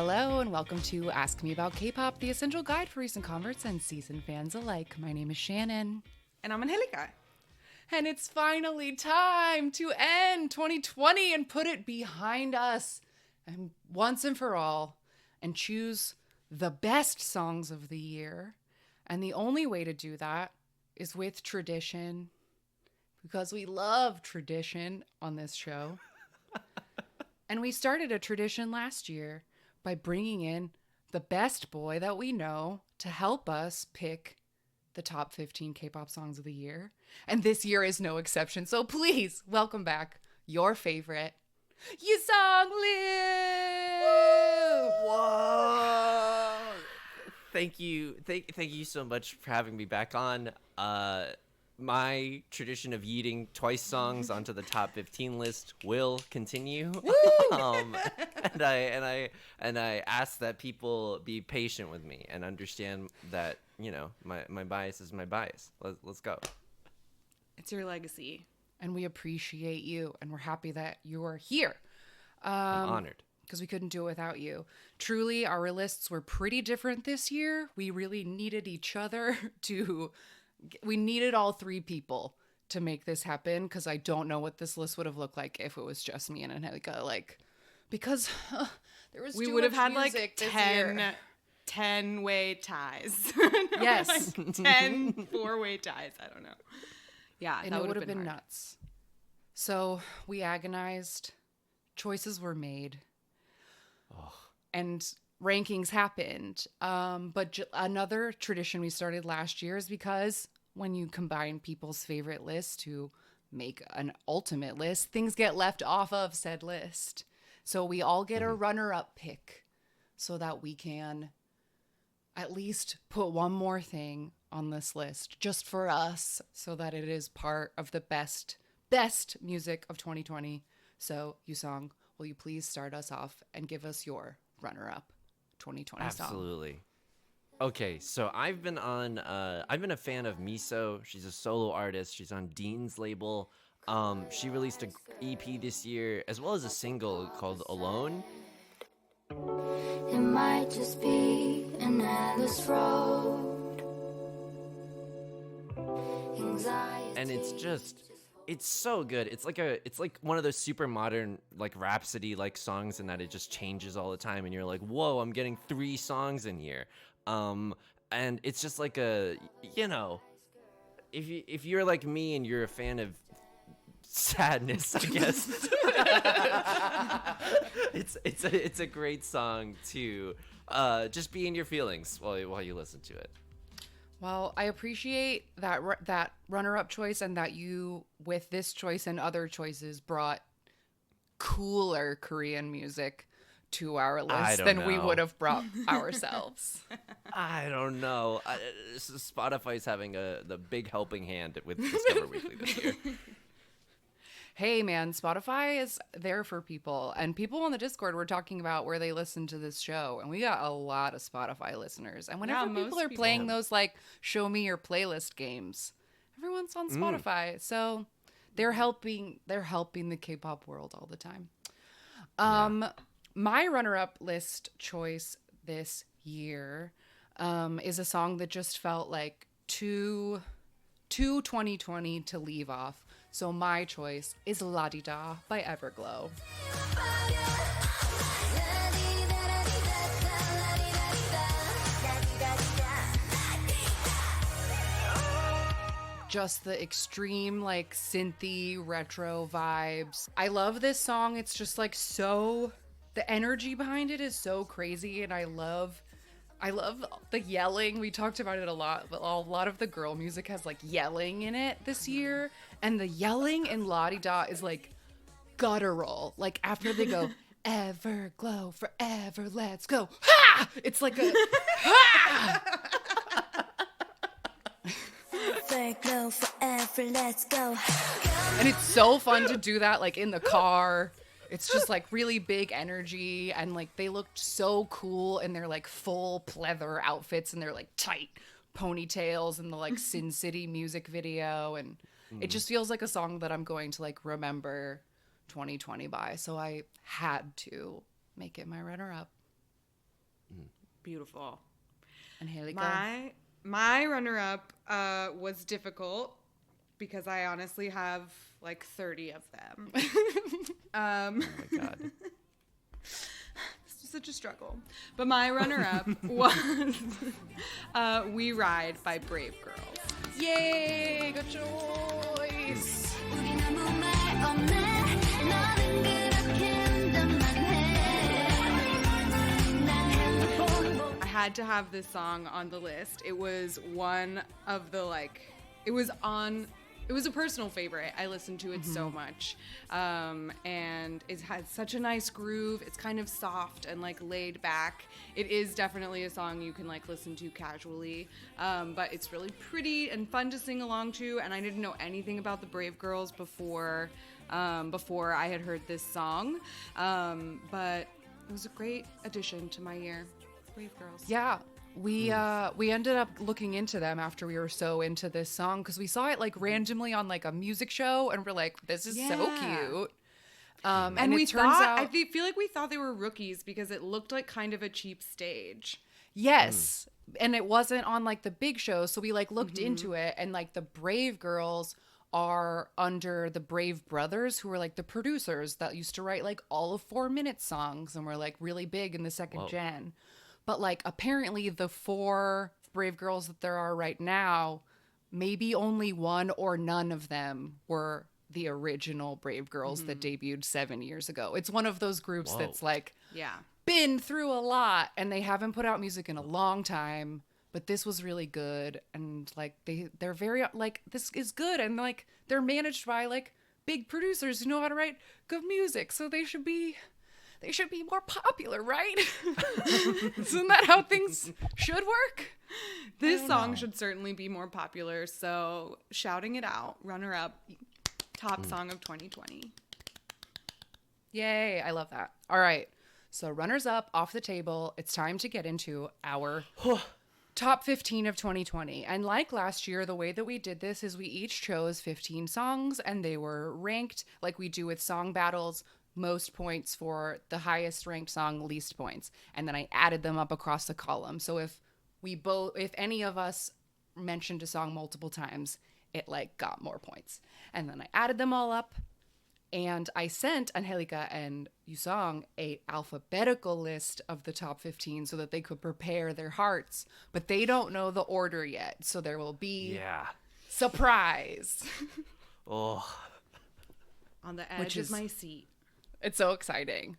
Hello and welcome to Ask Me About K-Pop, the essential guide for recent converts and seasoned fans alike. My name is Shannon. And I'm Angelica. And it's finally time to end 2020 and put it behind us and once and for all and choose the best songs of the year. And the only way to do that is with tradition, because we love tradition on this show. And we started a tradition last year by bringing in the best boy that we know to help us pick the top 15 K-pop songs of the year. And this year is no exception. So please welcome back your favorite, Yusong Liu. Whoa! Thank you. Thank you so much for having me back on. My tradition of yeeting twice songs onto the top 15 list will continue. And I ask that people be patient with me and understand that, you know, my bias is my bias. Let's go. It's your legacy. And we appreciate you, and we're happy that you are here. I'm honored. Because we couldn't do it without you. Truly, our lists were pretty different this year. We really needed each other we needed all three people to make this happen, because I don't know what this list would have looked like if it was just me and Angelica. Because there was We would have had like music 10-way ties. Yes. Like 10 four-way ties. I don't know. Yeah, And that it would have been hard. nuts. So we agonized. Choices were made. And rankings happened. But another tradition we started last year is because when you combine people's favorite lists to make an ultimate list, things get left off of said list. So we all get a runner-up pick so that we can at least put one more thing on this list just for us, so that it is part of the best music of 2020. So, Yusong, will you please start us off and give us your runner-up 2020 song? Absolutely. Okay, so I've been a fan of Miso. She's a solo artist. She's on Dean's label. She released an EP this year, as well as a single called Alone. It might just be an endless road. Anxiety. And it's so good. It's like one of those super modern, like, Rhapsody like songs, in that it just changes all the time, and you're like, whoa, I'm getting 3 songs in here. And it's just like if you're like me and you're a fan of sadness, I guess. it's a great song to just be in your feelings while you listen to it. Well, I appreciate that runner-up choice, and that you, with this choice and other choices, brought cooler Korean music to our list than we would have brought ourselves. I don't know. Spotify's having the big helping hand with Discover Weekly this year. Hey, man, Spotify is there for people. And people on the Discord were talking about where they listen to this show. And we got a lot of Spotify listeners. And whenever people are playing those, like, show me your playlist games, everyone's on Spotify. So they're helping the K-pop world all the time. My runner-up list choice this year is a song that just felt like too 2020 to leave off. So my choice is La Di Da by Everglow. Just the extreme, like, synthy retro vibes. I love this song. It's just like the energy behind it is so crazy, and I love the yelling. We talked about it a lot, but a lot of the girl music has, like, yelling in it this year. And the yelling in La Di Da is, like, guttural. Like, after they go, Everglow, forever, let's go. Ha! It's like a, ha! Everglow, forever, let's go. And it's so fun to do that, like, in the car. It's just, like, really big energy, and, like, they looked so cool in their, like, full pleather outfits and their, like, tight ponytails in the, like, Sin City music video, and it just feels like a song that I'm going to, like, remember 2020 by, so I had to make it my runner-up. Beautiful. Angelica. My runner-up was difficult because I honestly have like 30 of them. Oh my God. This was such a struggle. But my runner-up was We Ride by Brave Girls. Yay! Good choice. I had to have this song on the list. It was one of the it was a personal favorite. I listened to it so much. And it has such a nice groove. It's kind of soft and like laid back. It is definitely a song you can like listen to casually. But it's really pretty and fun to sing along to. And I didn't know anything about the Brave Girls before I had heard this song. But it was a great addition to my year. Brave Girls. Yeah. We ended up looking into them after we were so into this song because we saw it like randomly on like a music show and we're like, this is so cute. And we it turns thought, out, feel like we thought they were rookies because it looked like kind of a cheap stage. yes, and it wasn't on like the big show, so we like looked into it and like the Brave Girls are under the Brave Brothers, who were like the producers that used to write like all of 4-minute songs and were like really big in the second gen. But like apparently the 4 Brave Girls that there are right now, maybe only one or none of them were the original Brave Girls that debuted 7 years ago. It's one of those groups that's like been through a lot and they haven't put out music in a long time, but this was really good. And like they're very like, this is good. And like they're managed by like big producers who know how to write good music. So they should be more popular, right? Isn't that how things should work? This song should certainly be more popular, so shouting it out, runner up, top song of 2020. Yay, I love that. All right, so runners up off the table. It's time to get into our top 15 of 2020. And like last year, the way that we did this is we each chose 15 songs and they were ranked like we do with song battles. Most points for the highest ranked song, least points. And then I added them up across the column. So if any of us mentioned a song multiple times, it like got more points. And then I added them all up and I sent Angelica and Yusong a alphabetical list of the top 15 so that they could prepare their hearts, but they don't know the order yet. So there will be surprise. Oh, On the edge of my seat. It's so exciting.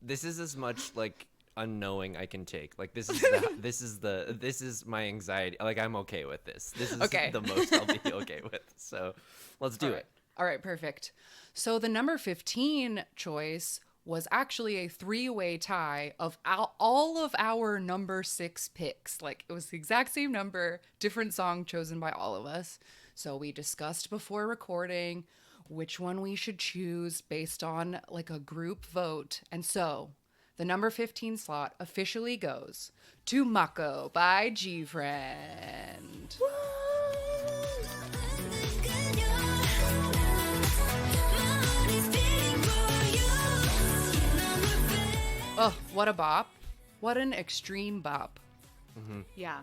this is as much like unknowing I can take. Like this is my anxiety. Like I'm okay with this. This is Okay. the most I'll be okay with. So let's do it. All right, perfect. So the number 15 choice was actually a 3-way tie of all of our number 6 picks. Like it was the exact same number, different song chosen by all of us. So we discussed before recording which one we should choose based on like a group vote. And so the number 15 slot officially goes to Mako by G-Friend. Oh, what a bop. What an extreme bop. Mm-hmm. Yeah,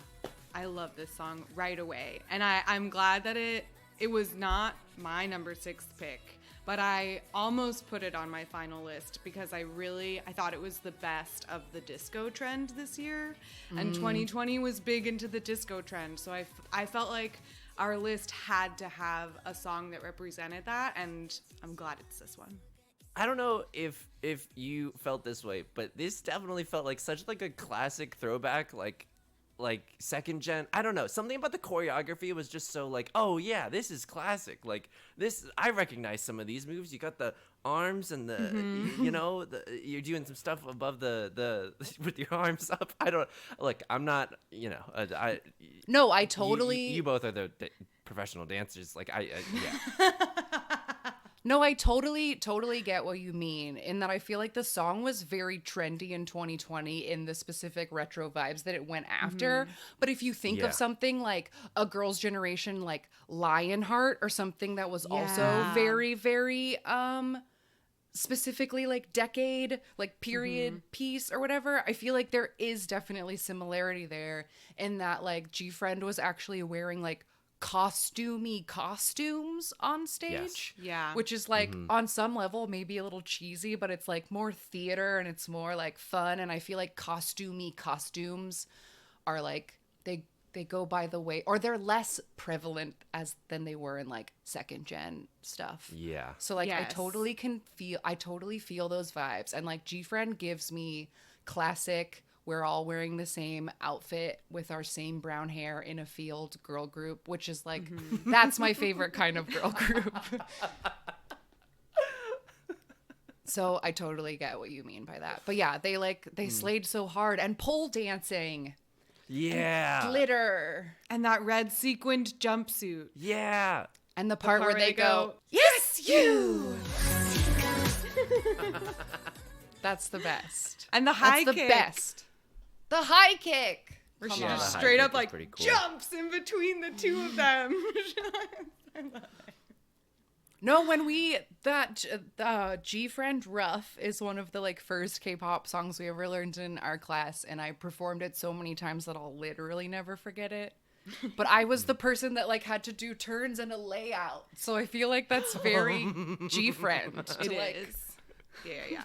I love this song right away. And I'm glad that it was not my number 6 pick, but I almost put it on my final list because I thought it was the best of the disco trend this year. And 2020 was big into the disco trend. So I felt like our list had to have a song that represented that. And I'm glad it's this one. I don't know if you felt this way, but this definitely felt like such like a classic throwback, like second gen. I don't know, something about the choreography was just so like, oh yeah, this is classic. Like this, I recognize some of these moves. You got the arms and the you know, you're doing some stuff above the with your arms up. I don't like. I'm not. You know. No, I totally. You both are the professional dancers. Like yeah. No, I totally get what you mean in that I feel like the song was very trendy in 2020 in the specific retro vibes that it went after. But if you think of something like a Girls' Generation, like Lionheart or something that was also very, very specifically like decade, like period piece or whatever, I feel like there is definitely similarity there in that like G-Friend was actually wearing like costumey costumes on stage. Yeah. Which is like on some level maybe a little cheesy, but it's like more theater and it's more like fun. And I feel like costumey costumes are like they go by the way, or they're less prevalent than they were in like second gen stuff. Yeah. So like I Yes. totally feel those vibes. And like G-Friend gives me classic, we're all wearing the same outfit with our same brown hair in a field girl group, which is like that's my favorite kind of girl group. So I totally get what you mean by that. But yeah, they slayed so hard, and pole dancing, Yeah. glitter, And that red sequined jumpsuit. Yeah. and the part where they go, "Yes, you." That's the best. And the high That's the kick. best. The high kick. Where Come she on. Yeah, just the high straight kick up is like pretty cool. jumps in between the two of them. No, when G-Friend Rough is one of the like first K-pop songs we ever learned in our class, and I performed it so many times that I'll literally never forget it. But I was the person that like had to do turns and a layout, so I feel like that's very G-Friend. It to, like, is. Yeah.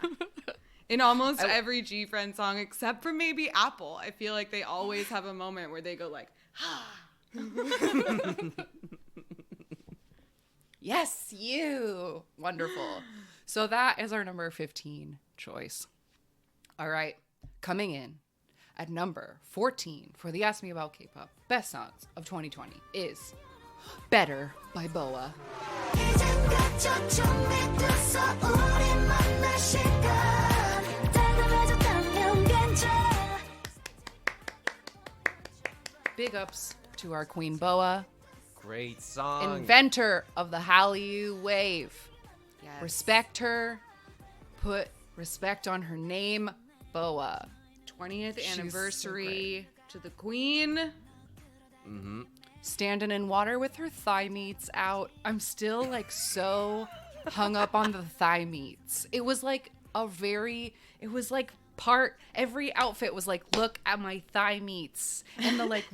In almost every G-Friend song, except for maybe Apple, I feel like they always have a moment where they go like, Yes, you. Wonderful. So that is our number 15 choice. All right. Coming in at number 14 for the Ask Me About K-Pop Best Songs of 2020 is Better by BoA. 이젠 갇혀 밑에서 우리 만날 시간 달달해졌다면 괜찮아 Big ups to our queen BoA, Great song. inventor of the Hallyu wave. yes. Respect her. Put respect on her name, BoA. 20th She's so anniversary to the Queen. Standing in water with her thigh meats out. I'm still like so hung up on the thigh meats. It was like every outfit was like, look at my thigh meats. And the like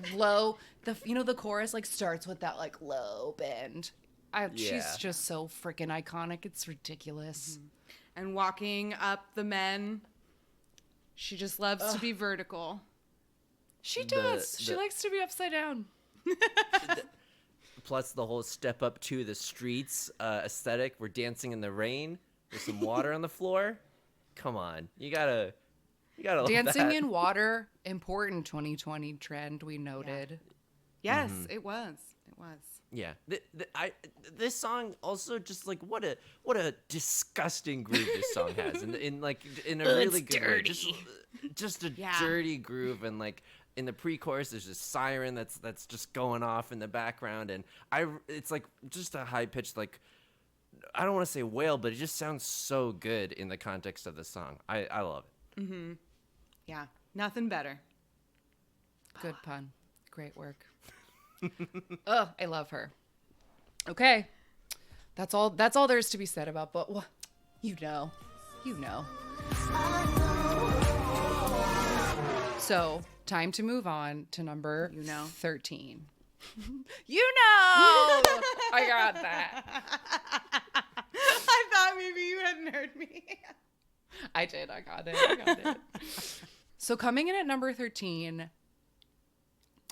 the chorus like starts with that like low bend. Yeah. She's just so freaking iconic. It's ridiculous. And walking up the men. She just loves to be vertical. She does. She likes to be upside down. Plus the whole step up to the streets aesthetic. We're dancing in the rain with some water on the floor. Come on, you gotta love Dancing that. in water, important 2020 trend we noted. Yes, it was. It was. Yeah, this song also just like what a disgusting groove this song has, in a really good way. Just a Yeah. dirty groove, and like in the pre-chorus there's this siren that's just going off in the background, and it's like just a high pitched like I don't want to say wail, but it just sounds so good in the context of the song. I love it. Yeah, nothing better. Good pun. Great work. Oh, I love her. Okay. That's all there is to be said about but you know. So, time to move on to number 13. You know. I got that. I thought maybe you hadn't heard me. I did. I got it. So coming in at number 13,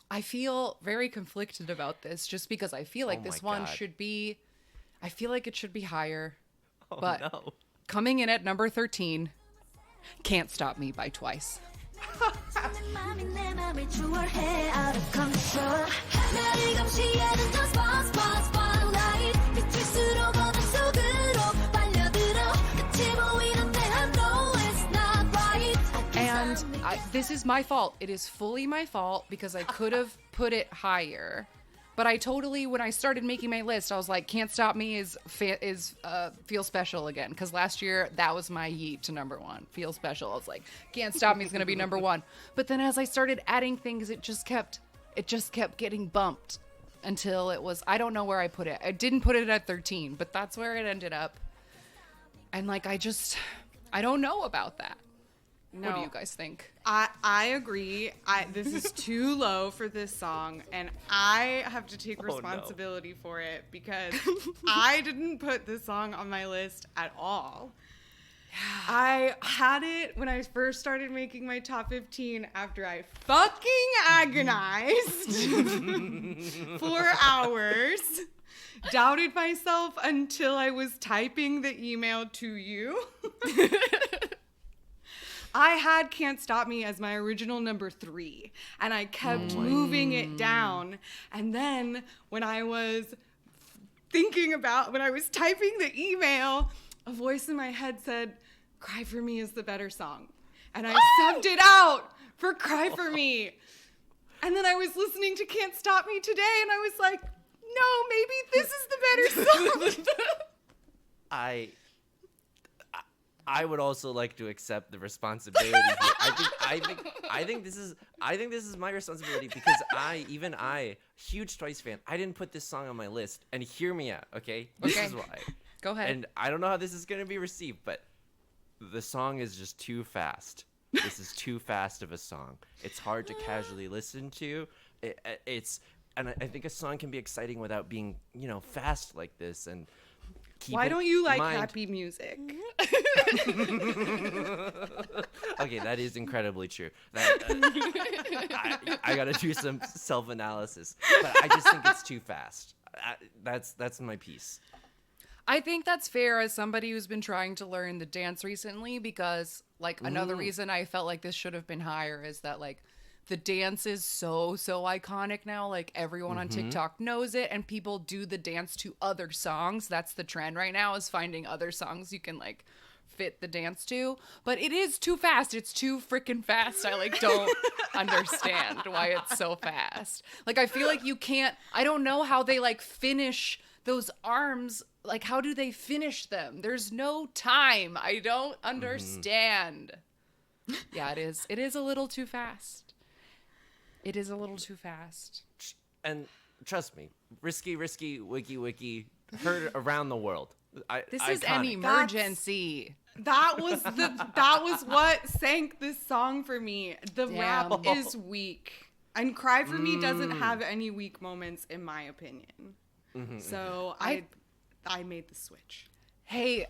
I feel very conflicted about this just because I feel like Oh this my one God. should be, I feel like it should be higher. Oh But no. coming in at number 13, Can't Stop Me by Twice. 내 맘이 내 맘을 추월해 out of control 날 감시하는 저 spotlight 미칠수록 어둠 속으로 빨려들어 끝이 보이는데 I know it's not right And this is my fault. It is fully my fault because I could have put it higher. But I totally, when I started making my list, I was like, Can't Stop Me is Feel Special again. Because last year, that was my yeet to number one. Feel Special. I was like, Can't Stop Me is going to be number one. But then as I started adding things, it just kept getting bumped until it was, I don't know where I put it. I didn't put it at 13, but that's where it ended up. And like, I don't know about that. No. What do you guys think? I agree. This is too low for this song, and I have to take no. responsibility for it because I didn't put this song on my list at all. I had it when I first started making my top 15 after I fucking agonized 4 hours, doubted myself until I was typing the email to you. I had Can't Stop Me as my original number 3, and I kept moving it down. And then when I was when I was typing the email, a voice in my head said, Cry For Me is the better song. And I subbed it out for Cry For Me. And then I was listening to Can't Stop Me today, and I was like, no, maybe this is the better song. I would also like to accept the responsibility here. I think this is my responsibility because I, huge Twice fan, I didn't put this song on my list. And hear me out, okay? This is why. Go ahead. And I don't know how this is gonna be received, but the song is just too fast. This is too fast of a song. It's hard to casually listen to. And I think a song can be exciting without being, fast like this. And why don't you like happy music? Okay, that is incredibly true. I gotta do some self-analysis, but I just think it's too fast. That's my piece. I think that's fair as somebody who's been trying to learn the dance recently, because like another reason I felt like this should have been higher is that like the dance is so iconic now. Like everyone on TikTok knows it, and people do the dance to other songs. That's the trend right now, is finding other songs you can like fit the dance to. But it is too fast. It's too freaking fast. I like don't understand why it's so fast. Like I feel like I don't know how they like finish those arms. Like how do they finish them? There's no time. I don't understand. Yeah, it is. It is a little too fast. It is a little too fast. And trust me, risky, wiki, heard around the world. This is an emergency. That was what sank this song for me. The rap is weak, and Cry For Me doesn't have any weak moments, in my opinion. So I made the switch. Hey,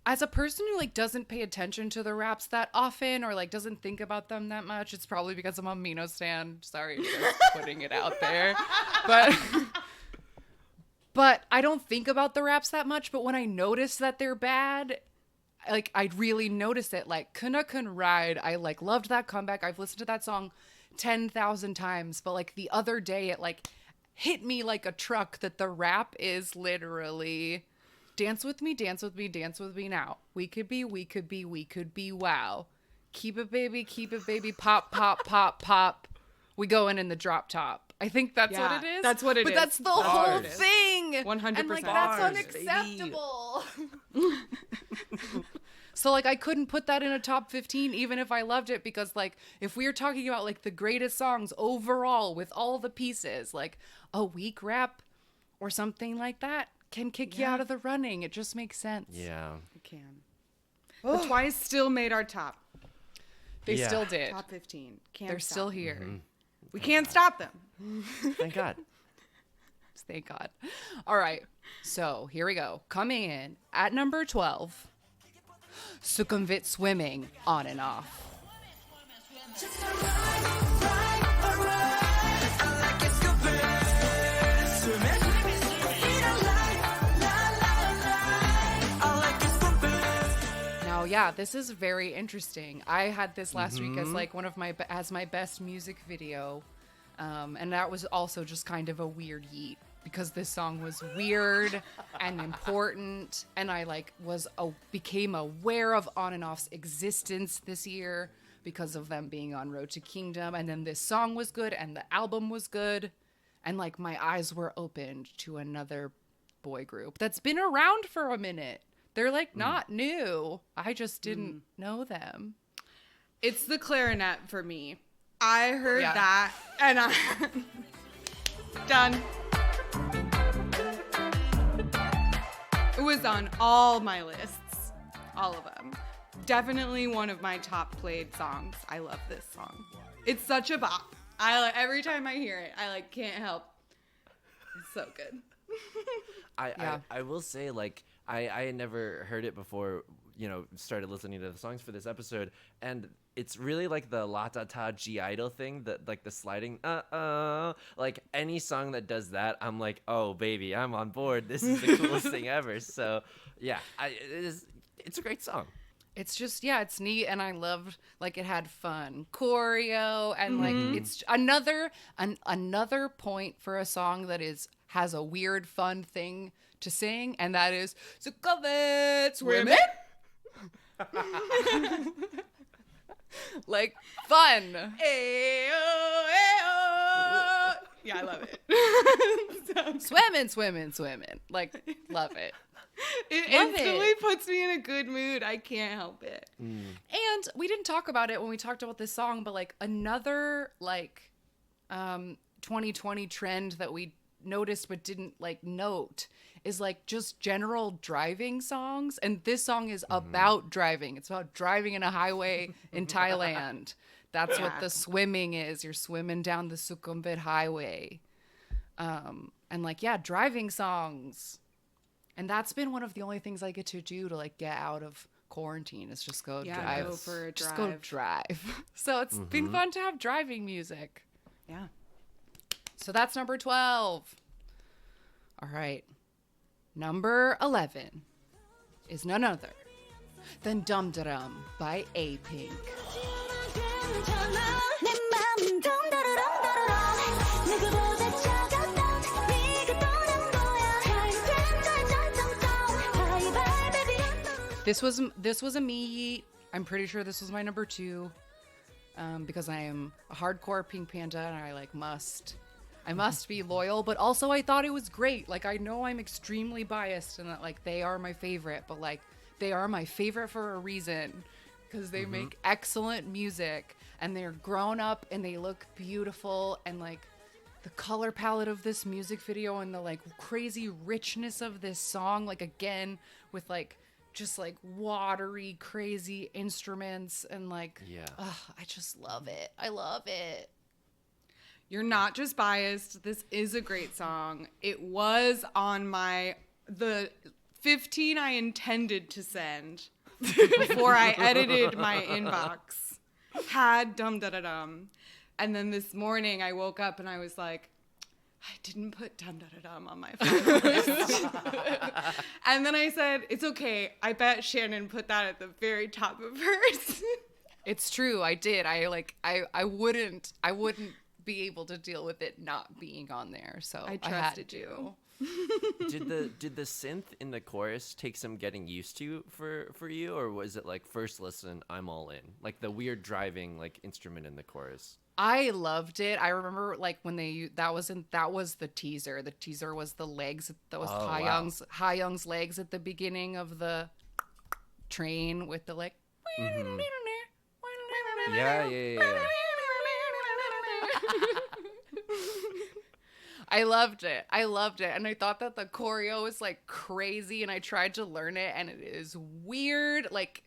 as a person who like doesn't pay attention to the raps that often or like doesn't think about them that much, it's probably because I'm a Mino stan. Sorry, just putting it out there. But I don't think about the raps that much. But when I notice that they're bad, like I really notice it. Like Kuna Kun Ride, I like loved that comeback. I've listened to that song 10,000 times. But like the other day, it like hit me like a truck that the rap is literally dance with me now. We could be, wow. Keep it baby, pop, pop, pop, pop. We going in the drop top. I think that's what it is. That's what it is. But that's the whole thing. 100%. And like that's unacceptable. So like I couldn't put that in a top 15 even if I loved it, because like if we are talking about like the greatest songs overall with all the pieces, like a weak rap or something like that can kick you out of the running. It just makes sense. Yeah. It can. But Twice still made our top. They still did. Top 15. They're still here. We can't stop them. Thank God. Thank God. All right. So here we go. Coming in at number 12. Sukhumvit Swimming, On and Off. Now, yeah, this is very interesting. I had this last week as like one of my best music video, and that was also just kind of a weird yeet, because this song was weird and important, and I like became aware of On and Off's existence this year because of them being on Road to Kingdom, and then this song was good and the album was good, and like my eyes were opened to another boy group that's been around for a minute. They're like not new. I just didn't know them. It's the clarinet for me. I heard that and I done. It was on all my lists. all of them. Definitely one of my top played songs. I love this song. It's such a bop. Every time I hear it, I can't help. It's so good. I will say, like, I had never heard it before, started listening to the songs for this episode, and it's really like the La Ta Ta G Idol thing, that like the sliding like any song that does that, I'm like, oh baby, I'm on board. This is the coolest thing ever. So yeah, it's a great song. It's just, yeah, it's neat, and I loved, like, it had fun choreo, and like it's another point for a song that has a weird fun thing to sing, and that is "Sukkot Women." Like, fun. Ayo, ayo. Yeah, I love it. Swimming. Like, love it. It Love instantly it. puts me in a good mood. I can't help it. And we didn't talk about it when we talked about this song, but like another 2020 trend that we noticed but didn't like note is like just general driving songs. And this song is about driving. It's about driving in a highway in Thailand. That's what the swimming is. You're swimming down the Sukhumvit highway. And like, yeah, driving songs. And that's been one of the only things I get to do to like get out of quarantine is just go drive. Go for a drive. Just go drive. So it's been fun to have driving music. Yeah. So that's number 12. All right. Number 11 is none other than Dum Dum by A-Pink. 내 맘은 덩다라랑다라랑 누구보다 차갑던 네가 떠난 거야 Bye bye baby This was a me. I'm pretty sure this was my number 2, because I am a hardcore Pink Panda and I must be loyal. But also I thought it was great. Like, I know I'm extremely biased and that like they are my favorite, but like they are my favorite for a reason because they make excellent music and they're grown up and they look beautiful, and like the color palette of this music video and the like crazy richness of this song, like again with like just like watery crazy instruments and like I just love it. I love it. You're not just biased. This is a great song. It was on the 15 I intended to send before I edited my inbox. Had Dum Da Da Dum. And then this morning I woke up and I was like, I didn't put Dum Da Da Dum on my phone list. And then I said, it's okay. I bet Shannon put that at the very top of hers. It's true. I did. I wouldn't be able to deal with it not being on there. So I had trusted to. you. Did the synth in the chorus take some getting used to for you, or was it like first listen I'm all in, like the weird driving like instrument in the chorus? I loved it. I remember like when that was the teaser. The teaser was the legs. That was Ha Young's legs at the beginning of the train with the like. Yeah. I loved it. And I thought that the choreo was like crazy, and I tried to learn it and it is weird. Like,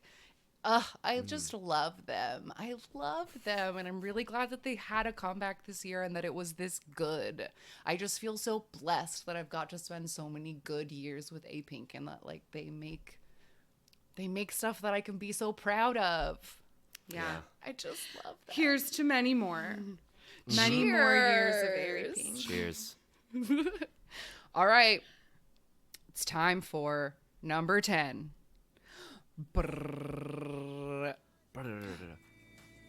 I just love them. I love them. And I'm really glad that they had a comeback this year and that it was this good. I just feel so blessed that I've got to spend so many good years with A-Pink, and that like they make stuff that I can be so proud of. Yeah. I just love that. Here's to many more. Many more years of Airy Pink. Cheers. All right. It's time for number 10. Brrr.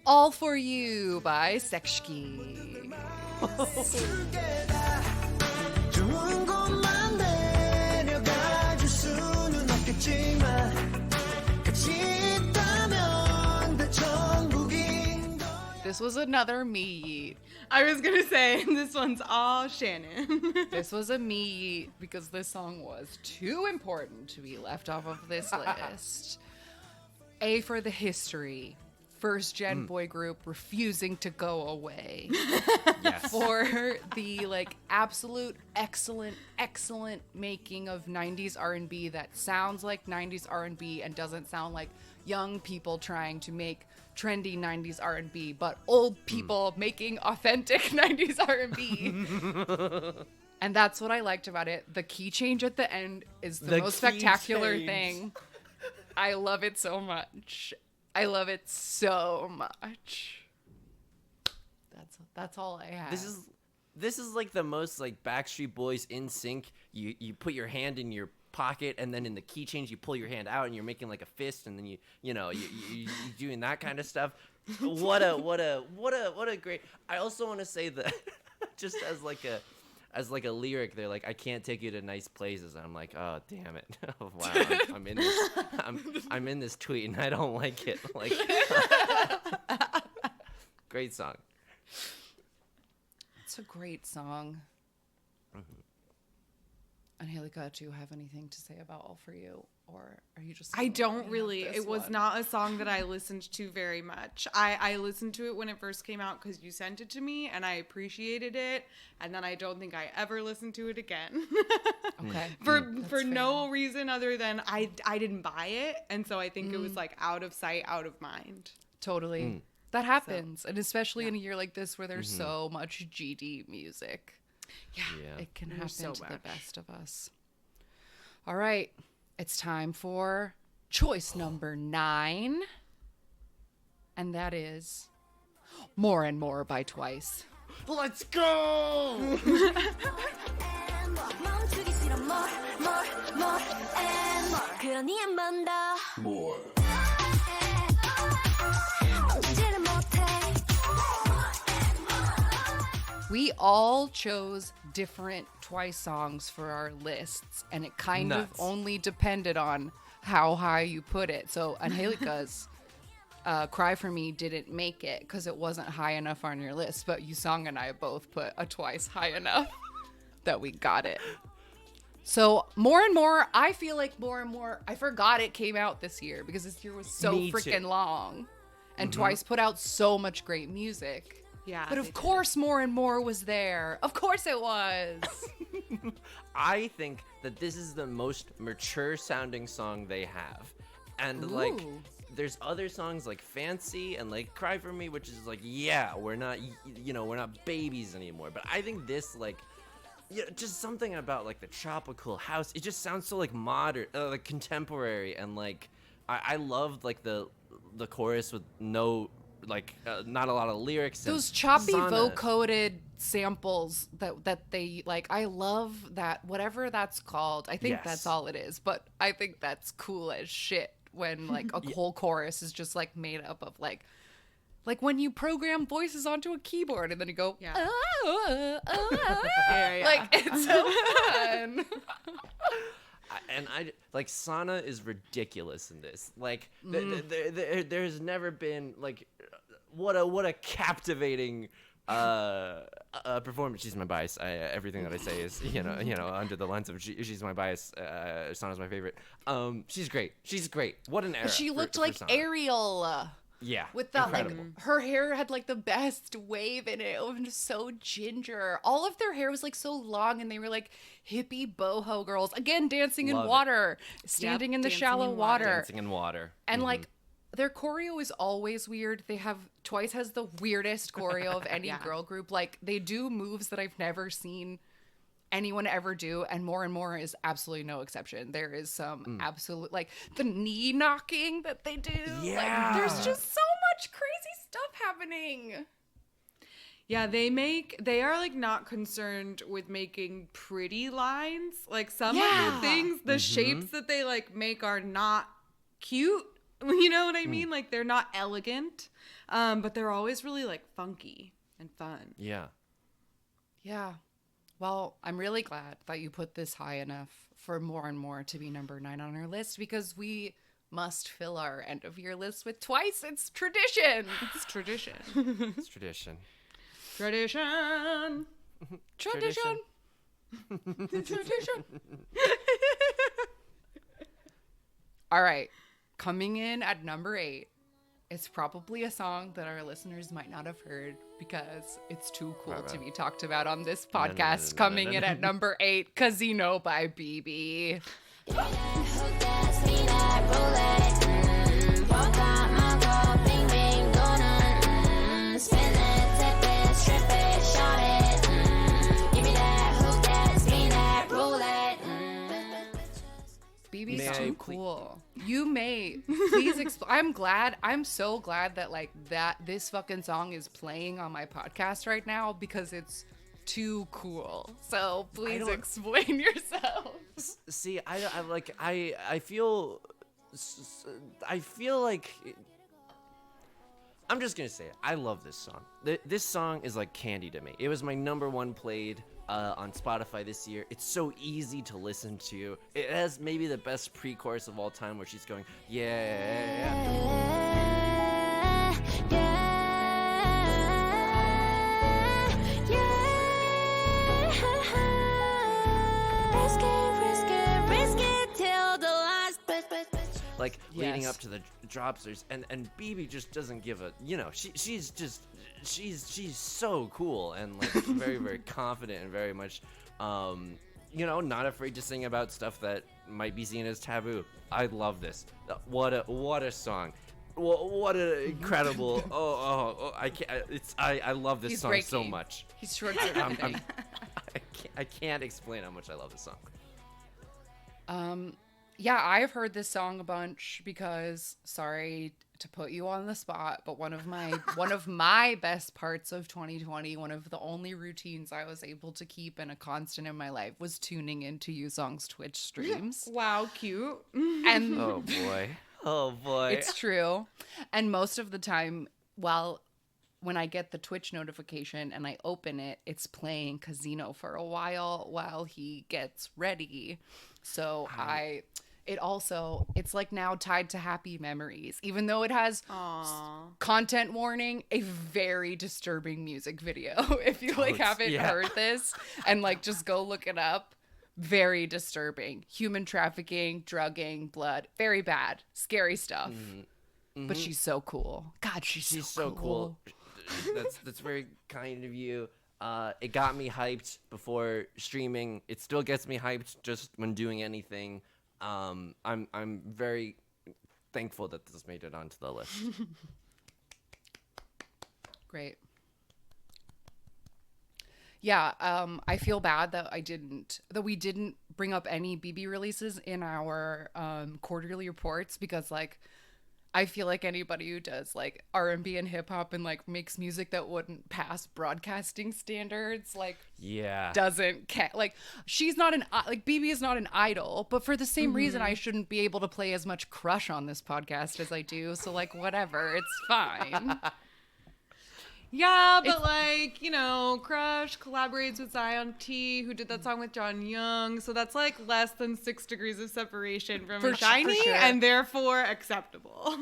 All For You by Sekshki. 좋은 것만 내려가줄 수는 없겠지만 같이 있다면 다 천국인 거야. This was another me. I was going to say, this one's all Shannon. This was a me because this song was too important to be left off of this list. A for the history. first gen boy group refusing to go away. Yes. For the like absolute excellent making of 90s R&B that sounds like 90s R&B and doesn't sound like young people trying to make trendy 90s R&B, but old people making authentic 90s R&B. And that's what I liked about it. The key change at the end is the most key spectacular change. thing. I love it so much. I love it so much. That's all I have. This is like the most like Backstreet Boys in sync. You put your hand in your pocket, and then in the key change you pull your hand out and you're making like a fist, and then you doing that kind of stuff. What a great. I also want to say that just as like a lyric, they're like, I can't take you to nice places. I'm like, oh damn it. Oh, wow, I'm in this I'm in this tweet and I don't like it. Like great song. It's a great song. Angelica, do you have anything to say about All For You? Or are you just... I don't looking really. at this It was one? not a song that I listened to very much. I listened to it when it first came out because you sent it to me and I appreciated it. And then I don't think I ever listened to it again. Okay. for no reason other than I didn't buy it. And so I think it was like out of sight, out of mind. Totally. That happens. And especially in a year like this where there's so much GD music. Yeah. It can There's happen so to the much. best of us. All right. It's time for choice number 9. And that is More and More by Twice. Let's go. 멈추기 싫어 more and more 그러니 한 번 더 멈추지를 못해 We all chose different Twice songs for our lists, and it kind of Nuts. only depended on how high you put it. So Angelica's Cry For Me didn't make it because it wasn't high enough on your list, but Yusong and I both put a Twice high enough that we got it. So More and More, I feel like More and More, I forgot it came out this year because this year was so Me too. freaking long. And Twice put out so much great music. Yeah. But they of did. course, More and More was there. Of course it was. I think that this is the most mature sounding song they have. And like Ooh. there's other songs like Fancy and like Cry For Me, which is like, yeah, we're not we're not babies anymore. But I think this like just something about like the tropical house, it just sounds so like modern, like contemporary, and like I loved like the chorus with no like not a lot of lyrics. And Those choppy Sana- vocoded samples that they like, I love that, whatever that's called. I think Yes. that's all it is. But I think that's cool as shit when like a whole chorus is just like made up of like when you program voices onto a keyboard and then you go, Yeah. yeah. Like it's so fun. And like Sana is ridiculous in this. Like there's never been like what a captivating performance. She's my bias. Everything that I say is under the lens of she's my bias. Sana's my favorite. She's great. She's great. What an era. She looked for like Sana. Ariel. Yeah. With that, incredible. like, her hair had, like, the best wave in it. It was just so ginger. All of their hair was, like, so long, and they were, like, hippie boho girls. Again, dancing Love in it. water. Standing in the dancing shallow in water. water. Dancing in water. And, like, their choreo is always weird. They have, Twice has the weirdest choreo of any Yeah. girl group. Like, they do moves that I've never seen anyone ever do, and More is absolutely no exception. There is some absolute, like, the knee knocking that they do. Yeah. Like, there's just so much crazy stuff happening. Yeah, they are like not concerned with making pretty lines. Like some of Yeah. the things, the shapes that they like make are not cute. You know what I mean? Like they're not elegant, but they're always really like funky and fun. Yeah. Yeah. Well, I'm really glad that you put this high enough for More to be number 9 on our list, because we must fill our end of year list with Twice. It's tradition. It's tradition. It's tradition. Tradition. Tradition. Tradition. All right. Coming in at number 8, it's probably a song that our listeners might not have heard because it's too cool to be talked about on this podcast. Coming in at number 8, Casino by BB. BB's too cool. You may please I'm so glad that like that this fucking song is playing on my podcast right now because it's too cool. So please explain yourself. See, I feel like I'm just gonna say it. I love this song. This song is like candy to me. It was my number 1 played on Spotify this year. It's so easy to listen to. It has maybe the best pre-chorus of all time where she's going, like leading up to the drops. There's and BB just doesn't give a, you know, she's so cool and like very very confident and very much you know, not afraid to sing about stuff that might be seen as taboo. I love this. What a song. What an incredible I love this song so much. He's short circuiting. I can't explain how much I love this song. Yeah, I've heard this song a bunch because, sorry to put you on the spot, but one of my best parts of 2020, one of the only routines I was able to keep and a constant in my life was tuning into Yusong's Twitch streams. Wow, cute. And Oh boy. it's true. And most of the time, when I get the Twitch notification and I open it, it's playing Casino for a while he gets ready. So it's like now tied to happy memories, even though it has content warning, a very disturbing music video. If you haven't heard this and like just go look it up, very disturbing. Human trafficking, drugging, blood, very bad, scary stuff. Mm-hmm. But she's so cool. God, she's so cool. That's very kind of you. It got me hyped before streaming. It still gets me hyped just when doing anything. I'm very thankful that this made it onto the list. Great. Yeah, I feel bad that we didn't bring up any BB releases in our quarterly reports because like I feel like anybody who does like R&B and hip hop and like makes music that wouldn't pass broadcasting standards, like doesn't like she's not BB is not an idol, but for the same reason I shouldn't be able to play as much Crush on this podcast as I do. So like whatever, it's fine. Yeah, but like, you know, Crush collaborates with Zion T, who did that song with John Young. So that's like less than 6 degrees of separation from Shiny, and therefore acceptable.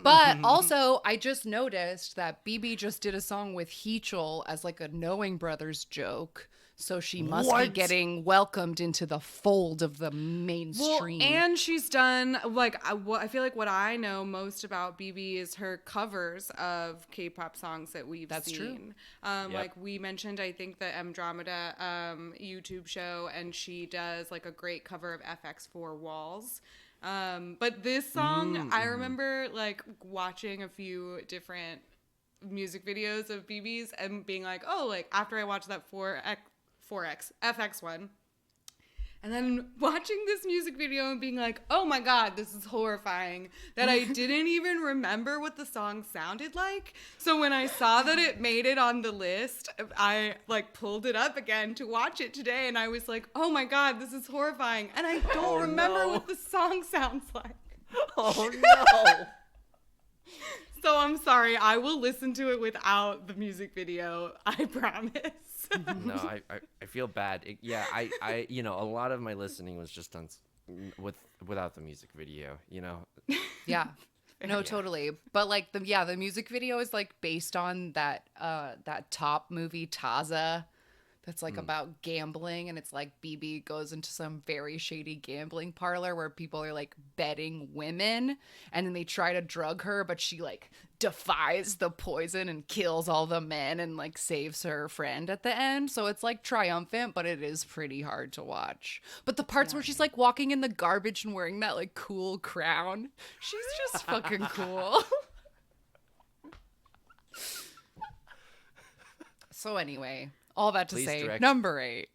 But also, I just noticed that BB just did a song with Heechul as like a Knowing Brothers joke. So she must be getting welcomed into the fold of the mainstream. Well, and she's done, like, I feel like what I know most about BB is her covers of K-pop songs that we've seen. That's true. Like, we mentioned, I think, the Andromeda YouTube show, and she does, like, a great cover of FX4 Walls. But this song, I remember, like, watching a few different music videos of BB's and being like, oh, like, after I watched that FX one, and then watching this music video and being like, oh my god, this is horrifying, that I didn't even remember what the song sounded like. So when I saw that it made it on the list, I like pulled it up again to watch it today, and I was like, oh my god, this is horrifying, and I don't remember what the song sounds like. Oh no. So I'm sorry, I will listen to it without the music video, I promise. No, I feel bad. I you know, a lot of my listening was just done without the music video, you know. Yeah. No, totally. But like the music video is like based on that top movie Taza that's like about gambling, and it's like BB goes into some very shady gambling parlor where people are like betting women, and then they try to drug her, but she like defies the poison and kills all the men and like saves her friend at the end. So it's like triumphant, but it is pretty hard to watch. But the parts where she's like walking in the garbage and wearing that like cool crown, she's just fucking cool. So anyway, all that to Please say, direct- number 8.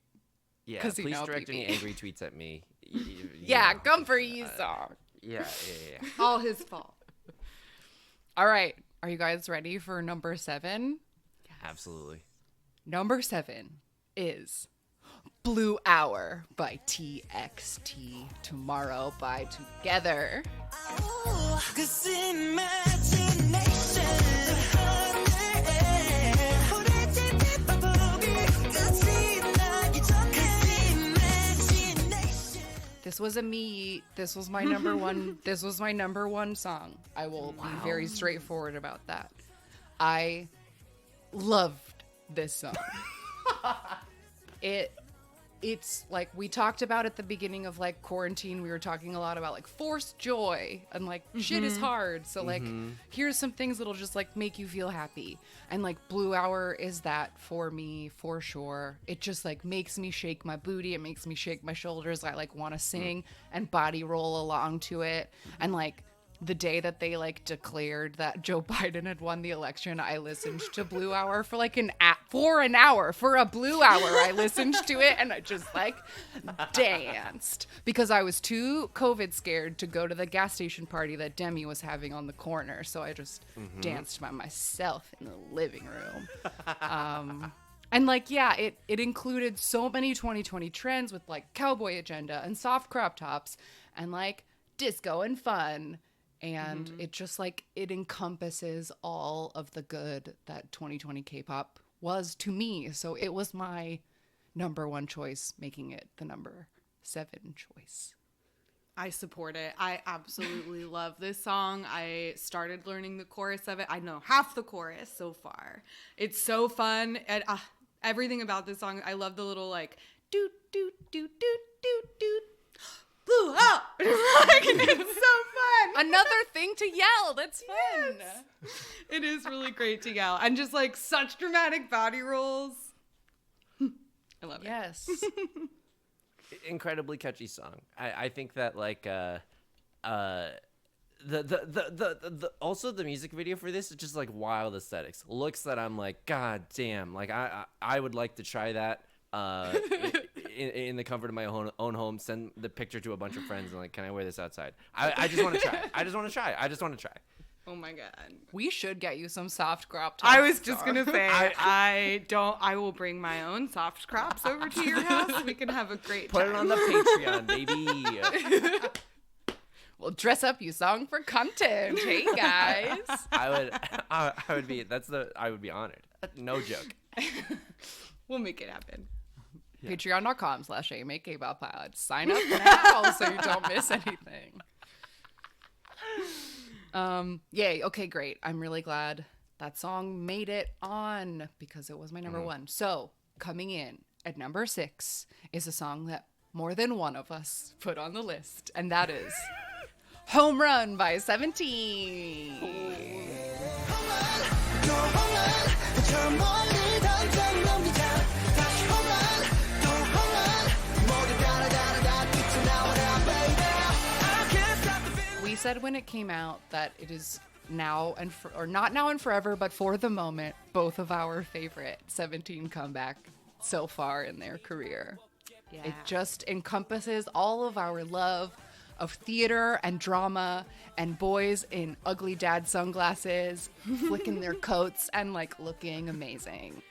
Yeah, 'Cause you please know, direct BB. any angry tweets at me. Yeah, know. come for you, song. Yeah. All his fault. All right, are you guys ready for number 7? Absolutely. Number 7 is Blue Hour by TXT. Tomorrow by Together. Cause imagination This was this was my number one. This was my number one song. I will be very straightforward about that. I loved this song. It's like we talked about at the beginning of like quarantine. We were talking a lot about like forced joy and like shit is hard. So like here's some things that'll just like make you feel happy. And like Blue Hour is that for me for sure. It just like makes me shake my booty. It makes me shake my shoulders. I like want to sing and body roll along to it. And like the day that they like declared that Joe Biden had won the election, I listened to Blue Hour for like for an hour. For a Blue Hour, I listened to it and I just like danced because I was too COVID scared to go to the gas station party that Demi was having on the corner. So I just danced by myself in the living room. And like, yeah, it included so many 2020 trends with like cowboy agenda and soft crop tops and like disco and fun. And it just like, it encompasses all of the good that 2020 K-pop was to me. So it was my number 1 choice, making it the number 7 choice. I support it. I absolutely love this song. I started learning the chorus of it. I know half the chorus so far. It's so fun. And everything about this song, I love the little like, doot, doot, doot, doot, doot, doot. Blue up. Like, it's so fun. Another thing to yell. That's fun. It is really great to yell. And just like such dramatic body rolls. I love it. Yes. Incredibly catchy song. I think that like the also the music video for this is just like wild aesthetics. Looks that I'm like, God damn, like I would like to try that in the comfort of my own home. Send the picture to a bunch of friends and like, can I wear this outside? I just want to try. I just want to try. Oh my God. We should get you some soft crop tops. I was just going to say, I will bring my own soft crops over to your house. We can have a great Put time. it on the Patreon, baby. We'll dress up you song for content. Hey guys. I would be honored. No joke. We'll make it happen. Patreon.com/AMAKpopPod. Sign up now so you don't miss anything. Yay. Okay, great. I'm really glad that song made it on because it was my number 1. So coming in at number 6 is a song that more than one of us put on the list, and that is Home Run by 17. We said when it came out that it is now and or not now and forever, but for the moment, both of our favorite 17 comeback so far in their career. Yeah. It just encompasses all of our love of theater and drama and boys in ugly dad sunglasses, flicking their coats and like looking amazing.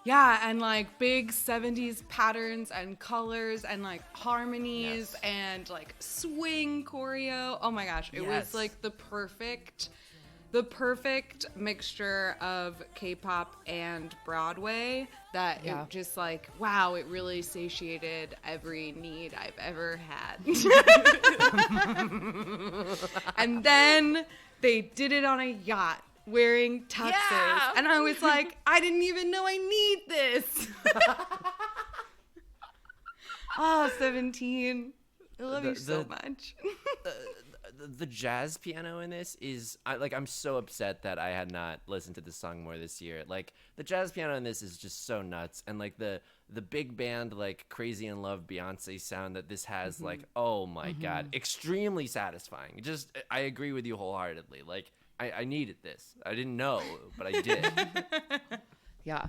Yeah, and like big 70s patterns and colors and like harmonies and like swing choreo. Oh my gosh, it was like the perfect mixture of K-pop and Broadway that it just like, wow, it really satiated every need I've ever had. And then they did it on a yacht wearing tuxes. Yeah. And I was like, I didn't even know I need this. Oh, 17. I love you so much. The jazz piano in this is I'm so upset that I had not listened to this song more this year. Like the jazz piano in this is just so nuts, and like the big band like Crazy in Love Beyonce sound that this has, like, oh my god, extremely satisfying. Just I agree with you wholeheartedly. Like I needed this. I didn't know, but I did. Yeah.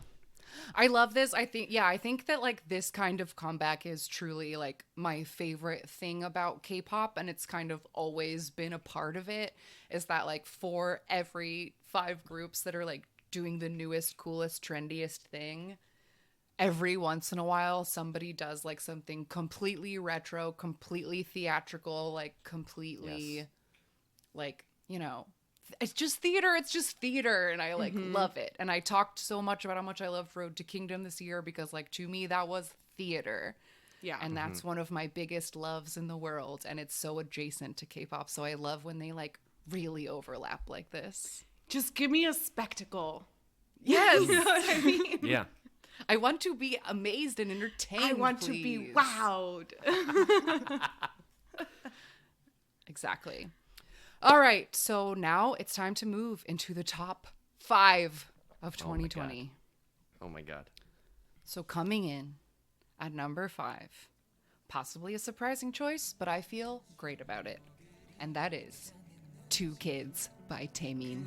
I love this. I think that like this kind of comeback is truly like my favorite thing about K-pop, and it's kind of always been a part of it, is that like for every 5 groups that are like doing the newest, coolest, trendiest thing, every once in a while somebody does like something completely retro, completely theatrical, like completely Yes. like, you know, it's just theater, and I like love it. And I talked so much about how much I loved Road to Kingdom this year because like to me that was theater. Yeah. And that's one of my biggest loves in the world, and it's so adjacent to K-pop, so I love when they like really overlap like this. Just give me a spectacle. Yes. You know what I mean? Yeah. I want to be amazed and entertained. I want to be please. wowed. Exactly. All right, so now it's time to move into the top 5 of 2020. Oh my god. So coming in at number 5, possibly a surprising choice, but I feel great about it. And that is Two Kids by Taemin.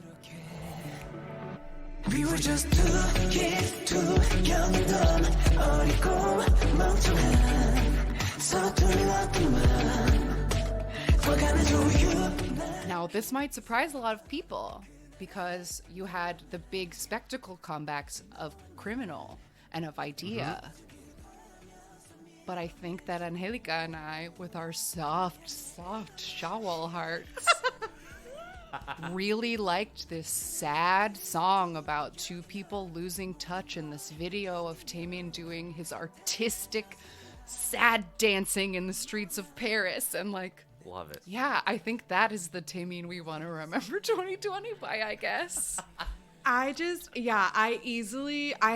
We were just two kids, too young and dumb. 어리고 멍청한 서툴렀던 맘 과감한 조유. Now, this might surprise a lot of people because you had the big spectacle comebacks of Criminal and of Idea. But I think that Angelica and I, with our soft shawl hearts, really liked this sad song about 2 people losing touch in this video of Taemin doing his artistic sad dancing in the streets of Paris. And like, Love it. yeah, I think that is the Taemin we want to remember 2020 by, I guess. I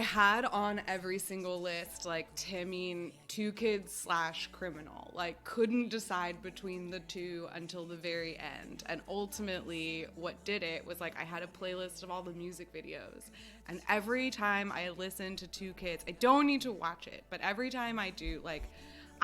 had on every single list, like, Taemin, Two Kids / Criminal. Like, couldn't decide between the two until the very end. And ultimately, what did it was, like, I had a playlist of all the music videos. And every time I listen to Two Kids, I don't need to watch it, but every time I do, like,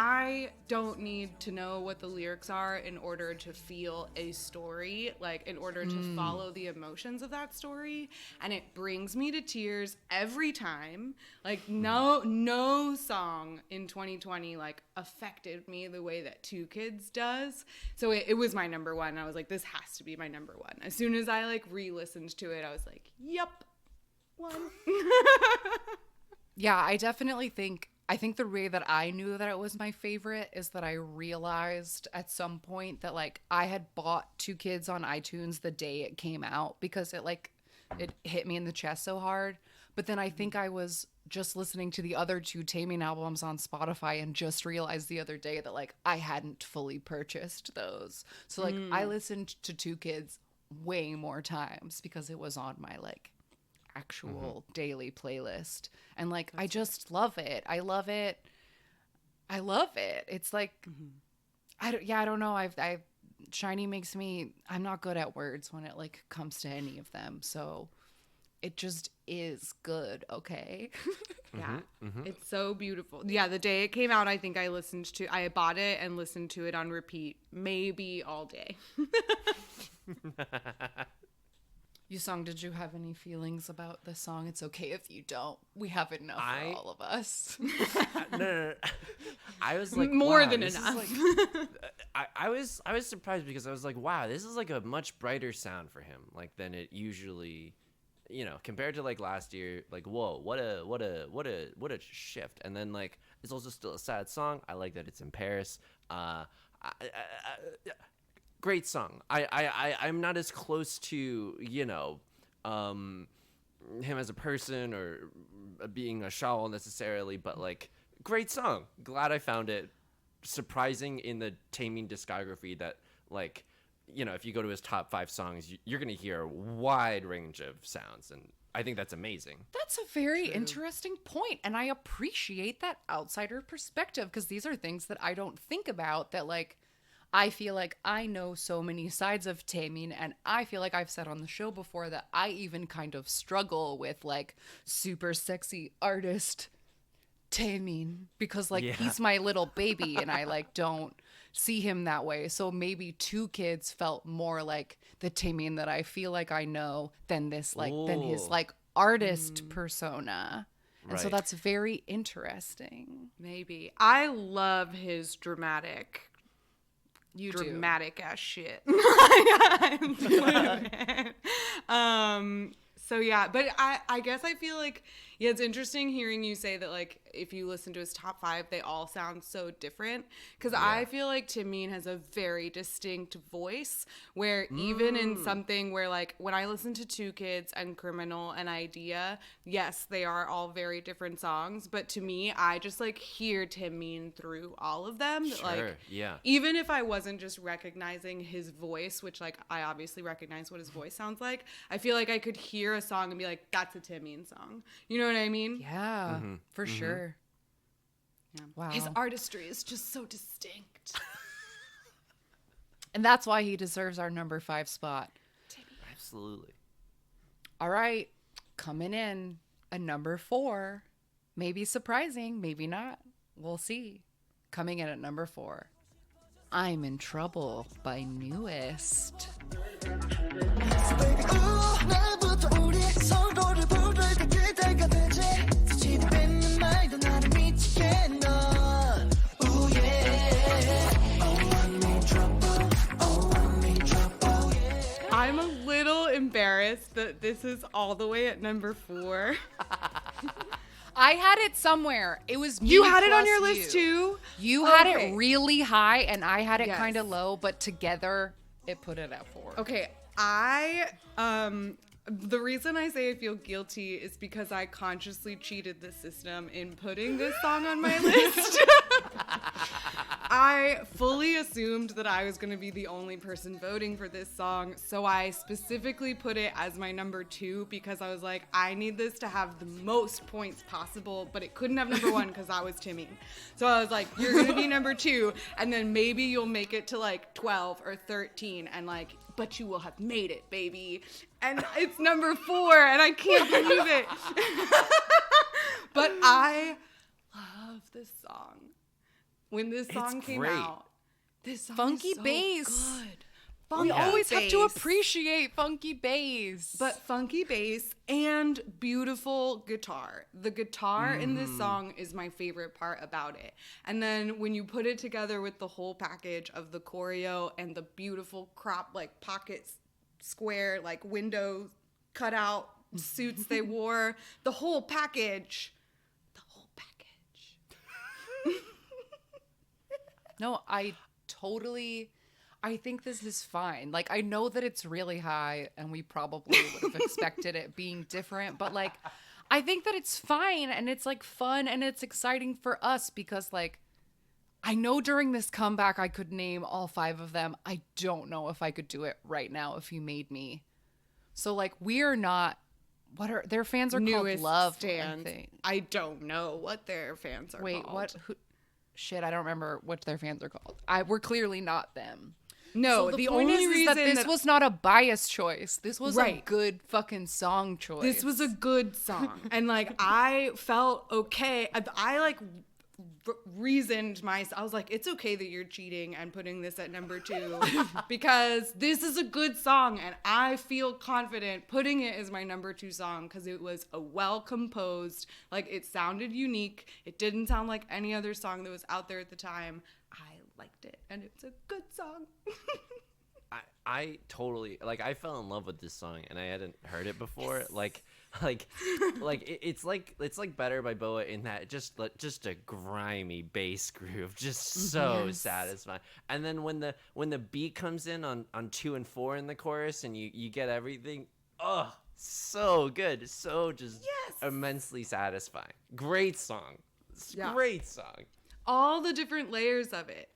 I don't need to know what the lyrics are in order to feel a story, like in order to follow the emotions of that story. And it brings me to tears every time. Like no song in 2020 like affected me the way that Two Kids does. So it was my number one. I was like, this has to be my number one. As soon as I like re-listened to it, I was like, yep, one. Yeah, I think the way that I knew that it was my favorite is that I realized at some point that like I had bought Two Kids on iTunes the day it came out because it hit me in the chest so hard. But then I think I was just listening to the other 2 Taemin albums on Spotify and just realized the other day that like I hadn't fully purchased those. So like I listened to Two Kids way more times because it was on my like actual daily playlist, and like I just love it. I love it. It's like I don't know. Shiny makes me, I'm not good at words when it like comes to any of them, so it just is good. Okay. Yeah, it's so beautiful. Yeah, the day it came out, I think I bought it and listened to it on repeat, maybe all day. Yusong, did you have any feelings about the song? It's okay if you don't. We have enough for all of us. No. I was like, More wow, than this is, enough. like- I was surprised because I was like, wow, this is like a much brighter sound for him, like than it usually, compared to like last year. Like, whoa, what a shift. And then like, it's also still a sad song. I like that it's in Paris. Great song. I'm not as close to him as a person or being a shawl necessarily, but like great song. Glad I found it. Surprising in the Taemin discography that like if you go to his top 5 songs, you're going to hear a wide range of sounds. And I think that's amazing. That's a very interesting point, and I appreciate that outsider perspective, because these are things that I don't think about, that like I feel like I know so many sides of Taemin, and I feel like I've said on the show before that I even kind of struggle with like super sexy artist Taemin, because like he's my little baby and I like don't see him that way. So maybe Two Kids felt more like the Taemin that I feel like I know than this like than his like artist persona. And so Right. that's very interesting. Maybe. I love his dramatic You do. ass shit. So yeah, but I guess I feel like, yeah, it's interesting hearing you say that, like, if you listen to his top 5, they all sound so different. Because I feel like Taemin has a very distinct voice, where even in something where, like, when I listen to Two Kids and Criminal and Idea, yes, they are all very different songs, but to me, I just, like, hear Taemin through all of them. Sure, Like, yeah. even if I wasn't just recognizing his voice, which, like, I obviously recognize what his voice sounds like, I feel like I could hear a song and be like, that's a Taemin song. You know what I mean? Yeah, for sure. Yeah. Wow. His artistry is just so distinct. And that's why he deserves our number 5 spot. Absolutely. All right, coming in a number 4. Maybe surprising, maybe not. We'll see. Coming in at number 4. I'm in Trouble by Newest. 날부터 우리 서로를 부를 그때가 되지 지치지 않는 말도 나를 미치게 넌 Ooh yeah Oh I'm in trouble Oh I'm in trouble yeah I'm a little embarrassed that this is all the way at number 4. I had it somewhere. It was You me had it on plus your list you. too? You had Okay. it really high, and I had it Yes. kind of low, but together it put it at 4. Okay, the reason I say I feel guilty is because I consciously cheated the system in putting this song on my list. I fully assumed that I was going to be the only person voting for this song, so I specifically put it as my number 2 because I was like, I need this to have the most points possible, but it couldn't have number 1 because that was Timmy. So I was like, you're going to be number 2, and then maybe you'll make it to like 12 or 13, and like, but you will have made it, baby. And it's number 4, and I can't believe it. But I love this song. When this song came great. out, this song Funky is so bass. good. We Funky always have to bass. appreciate funky bass. But funky bass and beautiful guitar. The guitar in this song is my favorite part about it. And then when you put it together with the whole package of the choreo and the beautiful crop, like pockets, square, like window cutout suits they wore, the whole package. No, I think this is fine. Like, I know that it's really high and we probably would have expected it being different, but like, I think that it's fine and it's like fun and it's exciting for us because like, I know during this comeback I could name all 5 of them. I don't know if I could do it right now if you made me. So like, we are not, what are, their fans are called Newest Love, stands. I think. I don't know what their fans are Wait, called. what? Who, shit, I don't remember what their fans are called. We're clearly not them. No, So the point only is reason that this was not a biased choice. This was a Right. good fucking song choice. This was a good song. And like, I felt okay. I like reasoned myself. I was like, it's okay that you're cheating and putting this at number 2 because this is a good song. And I feel confident putting it as my number 2 song because it was a well composed, like it sounded unique. It didn't sound like any other song that was out there at the time. I liked it and it's a good song. I totally like. I fell in love with this song, and I hadn't heard it before. Like it's like Better by Boa in that just a grimy bass groove, just so satisfying. And then when the beat comes in on 2 and 4 in the chorus, and you get everything. Oh, so good, so just immensely satisfying. Great song, Yeah. great song. All the different layers of it.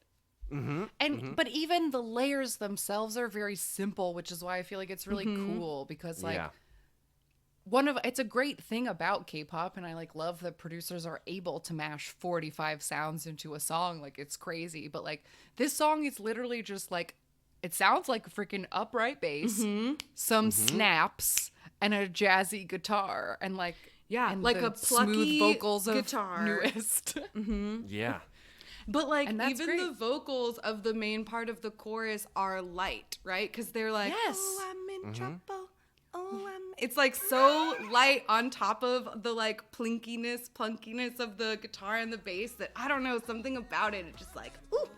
And but even the layers themselves are very simple, which is why I feel like it's really cool because like Yeah. it's a great thing about K-pop, and I like love that producers are able to mash 45 sounds into a song. Like it's crazy, but like this song is literally just like it sounds like a freaking upright bass, some snaps, and a jazzy guitar, and like and like the a plucky smooth vocals of guitar. Newest. Yeah. But like And that's even great. the vocals of the main part of the chorus are light, right? Because they're like, Yes. oh, I'm in trouble. Oh, it's like so light on top of the like plunkiness of the guitar and the bass that I don't know, something about it. It just like, ooh,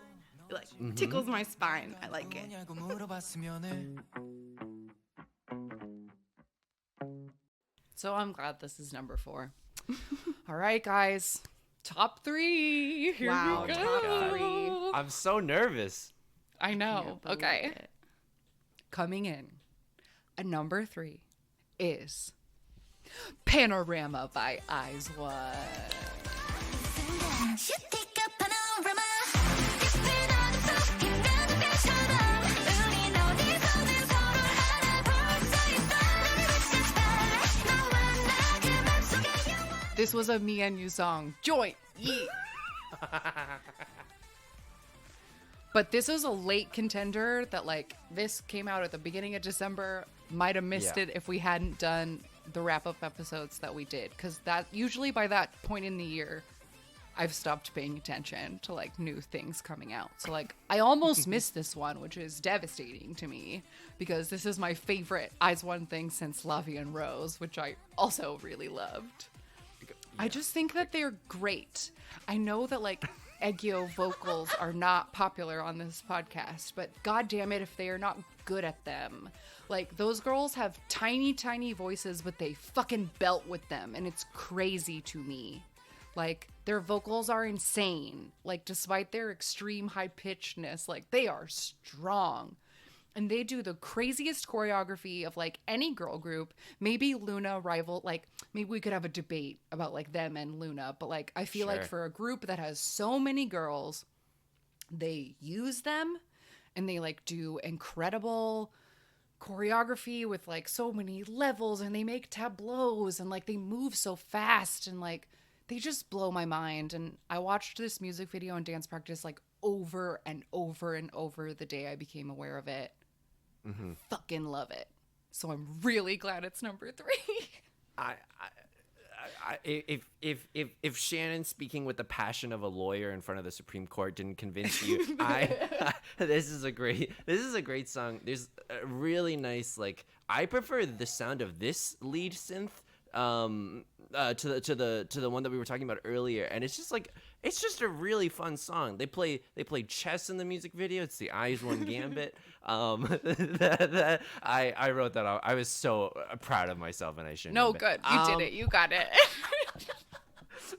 it like tickles my spine. I like it. 뭐냐고 물어봤으면은 So I'm glad this is number 4. All right, guys. Top 3. Here Wow, we go. top 3. I'm so nervous. I know. Believe Okay. it. Coming in at number 3 is Panorama by Eyes Wide. 슈티가 파노라마 깊은 어둠 속 인간은 별처럼 우린 어디서든 서로를 알아볼 수 있어 Which is better 너와 나 그 맘속에 영원 This was a me and you song. Joint. Yeet. But this was a late contender that like this came out at the beginning of December. Might have missed Yeah. it if we hadn't done the wrap-up episodes that we did, because that usually by that point in the year I've stopped paying attention to like new things coming out. So like I almost missed this one, which is devastating to me because this is my favorite Eyes One thing since La Vie en Rose, which I also really loved. I just think that they're great. I know that like Egyo vocals are not popular on this podcast, but god damn it if they are not good at them. Like those girls have tiny, tiny voices, but they fucking belt with them, and it's crazy to me. Like their vocals are insane. Like despite their extreme high pitchedness, like they are strong. And they do the craziest choreography of like any girl group. Maybe Luna rival, like maybe we could have a debate about like them and Luna, but like I feel like Sure. for a group that has so many girls, they use them and they like do incredible choreography with like so many levels, and they make tableaus and like they move so fast, and like they just blow my mind. And I watched this music video and dance practice like over and over and over the day I became aware of it. Fucking love it. So I'm really glad it's number 3. If Shannon speaking with the passion of a lawyer in front of the Supreme Court didn't convince you, this is a great song. There's a really nice I prefer the sound of this lead synth to the one that we were talking about earlier, and it's just a really fun song. They play chess in the music video. It's the Eyes One Gambit. I wrote that out. I was so proud of myself, and I shouldn't. No, have been. good. You did it. You got it.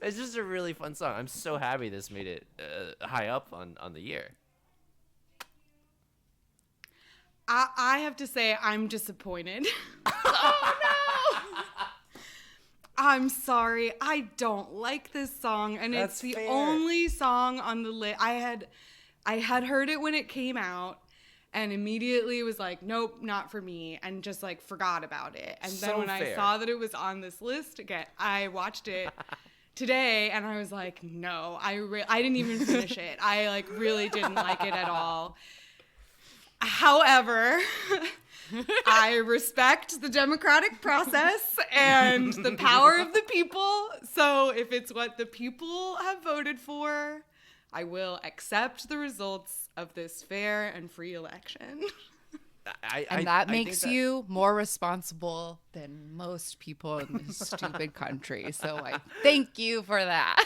It's just a really fun song. I'm so happy this made it high up on the year. I have to say I'm disappointed. I'm sorry. I don't like this song, and That's it's the fair. only song on the list. I had heard it when it came out, and immediately was like, nope, not for me, and just like forgot about it. And then So when I fair. saw that it was on this list again, I watched it today, and I was like, no, I didn't even finish it. I like really didn't like it at all. However, I respect the democratic process and the power of the people. So if it's what the people have voted for, I will accept the results of this fair and free election. And that makes you more responsible than most people in this stupid country. So I thank you for that.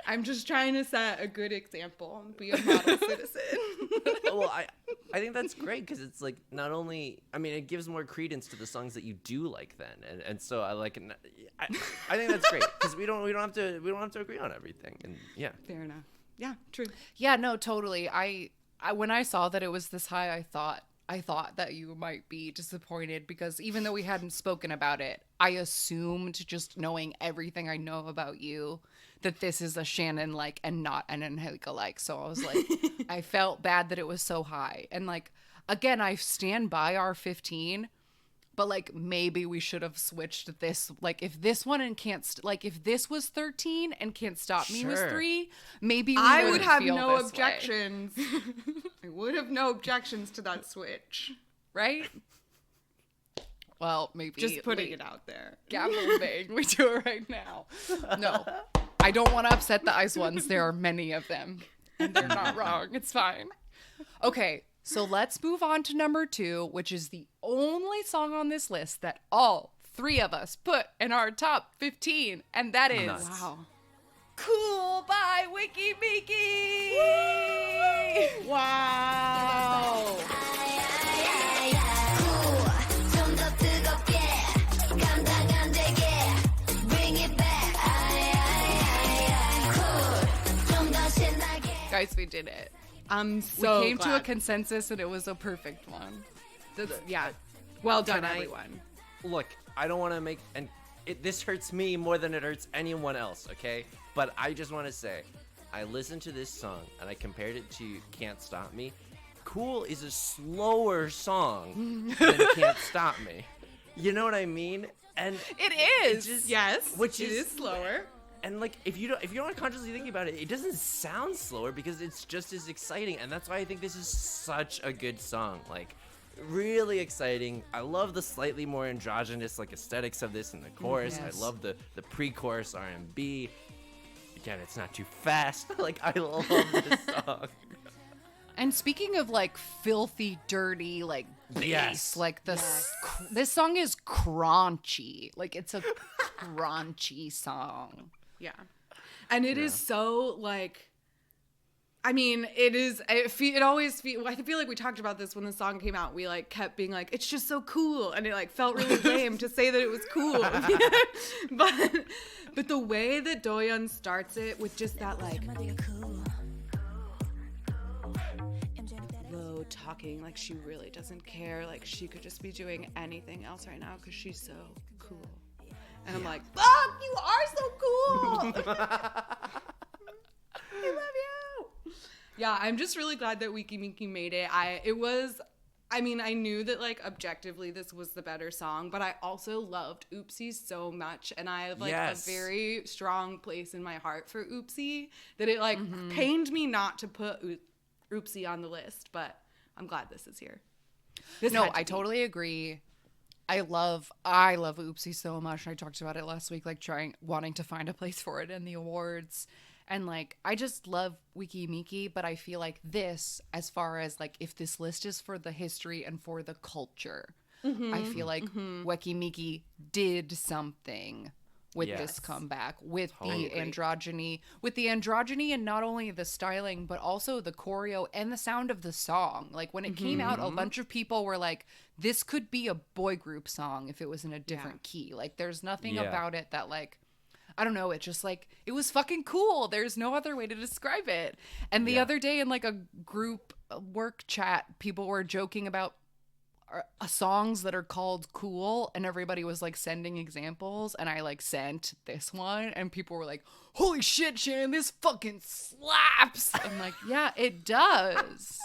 I'm just trying to set a good example and be a model citizen. Well, I think that's great because it's like not only it gives more credence to the songs that you do like then, and so I think that's great because we don't have to agree on everything, and yeah. Fair enough. Yeah, true. Yeah, no, totally. I when I saw that it was this high, I thought I thought that you might be disappointed because even though we hadn't spoken about it, I assumed, just knowing everything I know about you, that this is a Shannon like and not an Angelica like. So I was like, I felt bad that it was so high. And like, again, I stand by our 15, but like maybe we should have switched this. Like if this one and like if this was 13 and Can't Stop Me was Sure. 3, maybe we I would wouldn't have feel no this way, objections. I would have no objections to that switch. right? Well, maybe Just putting it out there. Gavel bang. We do it right now. No, I don't want to upset the ice ones. There are many of them, and they're not wrong. It's fine. Okay, so let's move on to number 2, which is the only song on this list that all 3 of us put in our top 15, and that is Nuts. Wow. Cool by Wiki Miki. Wow. 좀 더 뜨겁게 감당 안 되게 Bring it back cool 좀 더 신나게 Guys, we did it. I'm We so came to a glad. consensus, and it was a perfect one. Yeah. Well done, Can I- everyone. Look, I don't want to make this hurts me more than it hurts anyone else, okay? But I just want to say, I listened to this song and I compared it to Can't Stop Me. Cool is a slower song than Can't Stop Me. You know what I mean? And It is. just- Yes, which it is- is slower. And like if you don't consciously think about it, it doesn't sound slower because it's just as exciting, and that's why I think this is such a good song. Like really exciting. I love the slightly more androgynous like aesthetics of this in the chorus. Yes. I love the pre-chorus R&B. Again, it's not too fast. Like I love this song. And speaking of like filthy, dirty, like bass, Yes. like this song is crunchy. Like it's a crunchy song. Yeah. And it is so like, I mean, it always I feel like we talked about this when the song came out. We like kept being like, it's just so cool. And it like felt really lame to say that it was cool. but the way that Doyeon starts it with just that like low talking, like she really doesn't care. Like she could just be doing anything else right now because she's so cool. And I'm like, fuck, you are so cool. I love you. Yeah, I'm just really glad that Wiki Miki made it. I mean, I knew that like objectively this was the better song, but I also loved Oopsie so much, and I have like Yes. a very strong place in my heart for Oopsie that it like pained me not to put Oopsie on the list, but I'm glad this is here. This No, had to I be. totally agree. I love Oopsie so much. I talked about it last week, like wanting to find a place for it in the awards. And like, I just love Wiki Miki, but I feel like this, as far as like, if this list is for the history and for the culture, I feel like Wiki Miki did something with this Yes. comeback, with Totally. the androgyny, and not only the styling, but also the choreo and the sound of the song. Like when it came out, a bunch of people were like, this could be a boy group song if it was in a different key. Like there's nothing Yeah. about it that like, I don't know, it just like, it was fucking cool. There's no other way to describe it. And the Yeah. other day in like a group work chat, people were joking about songs that are called cool, and everybody was like sending examples, and I like sent this one, and people were like, holy shit, Shannon, this fucking slaps. I'm like, yeah, it does.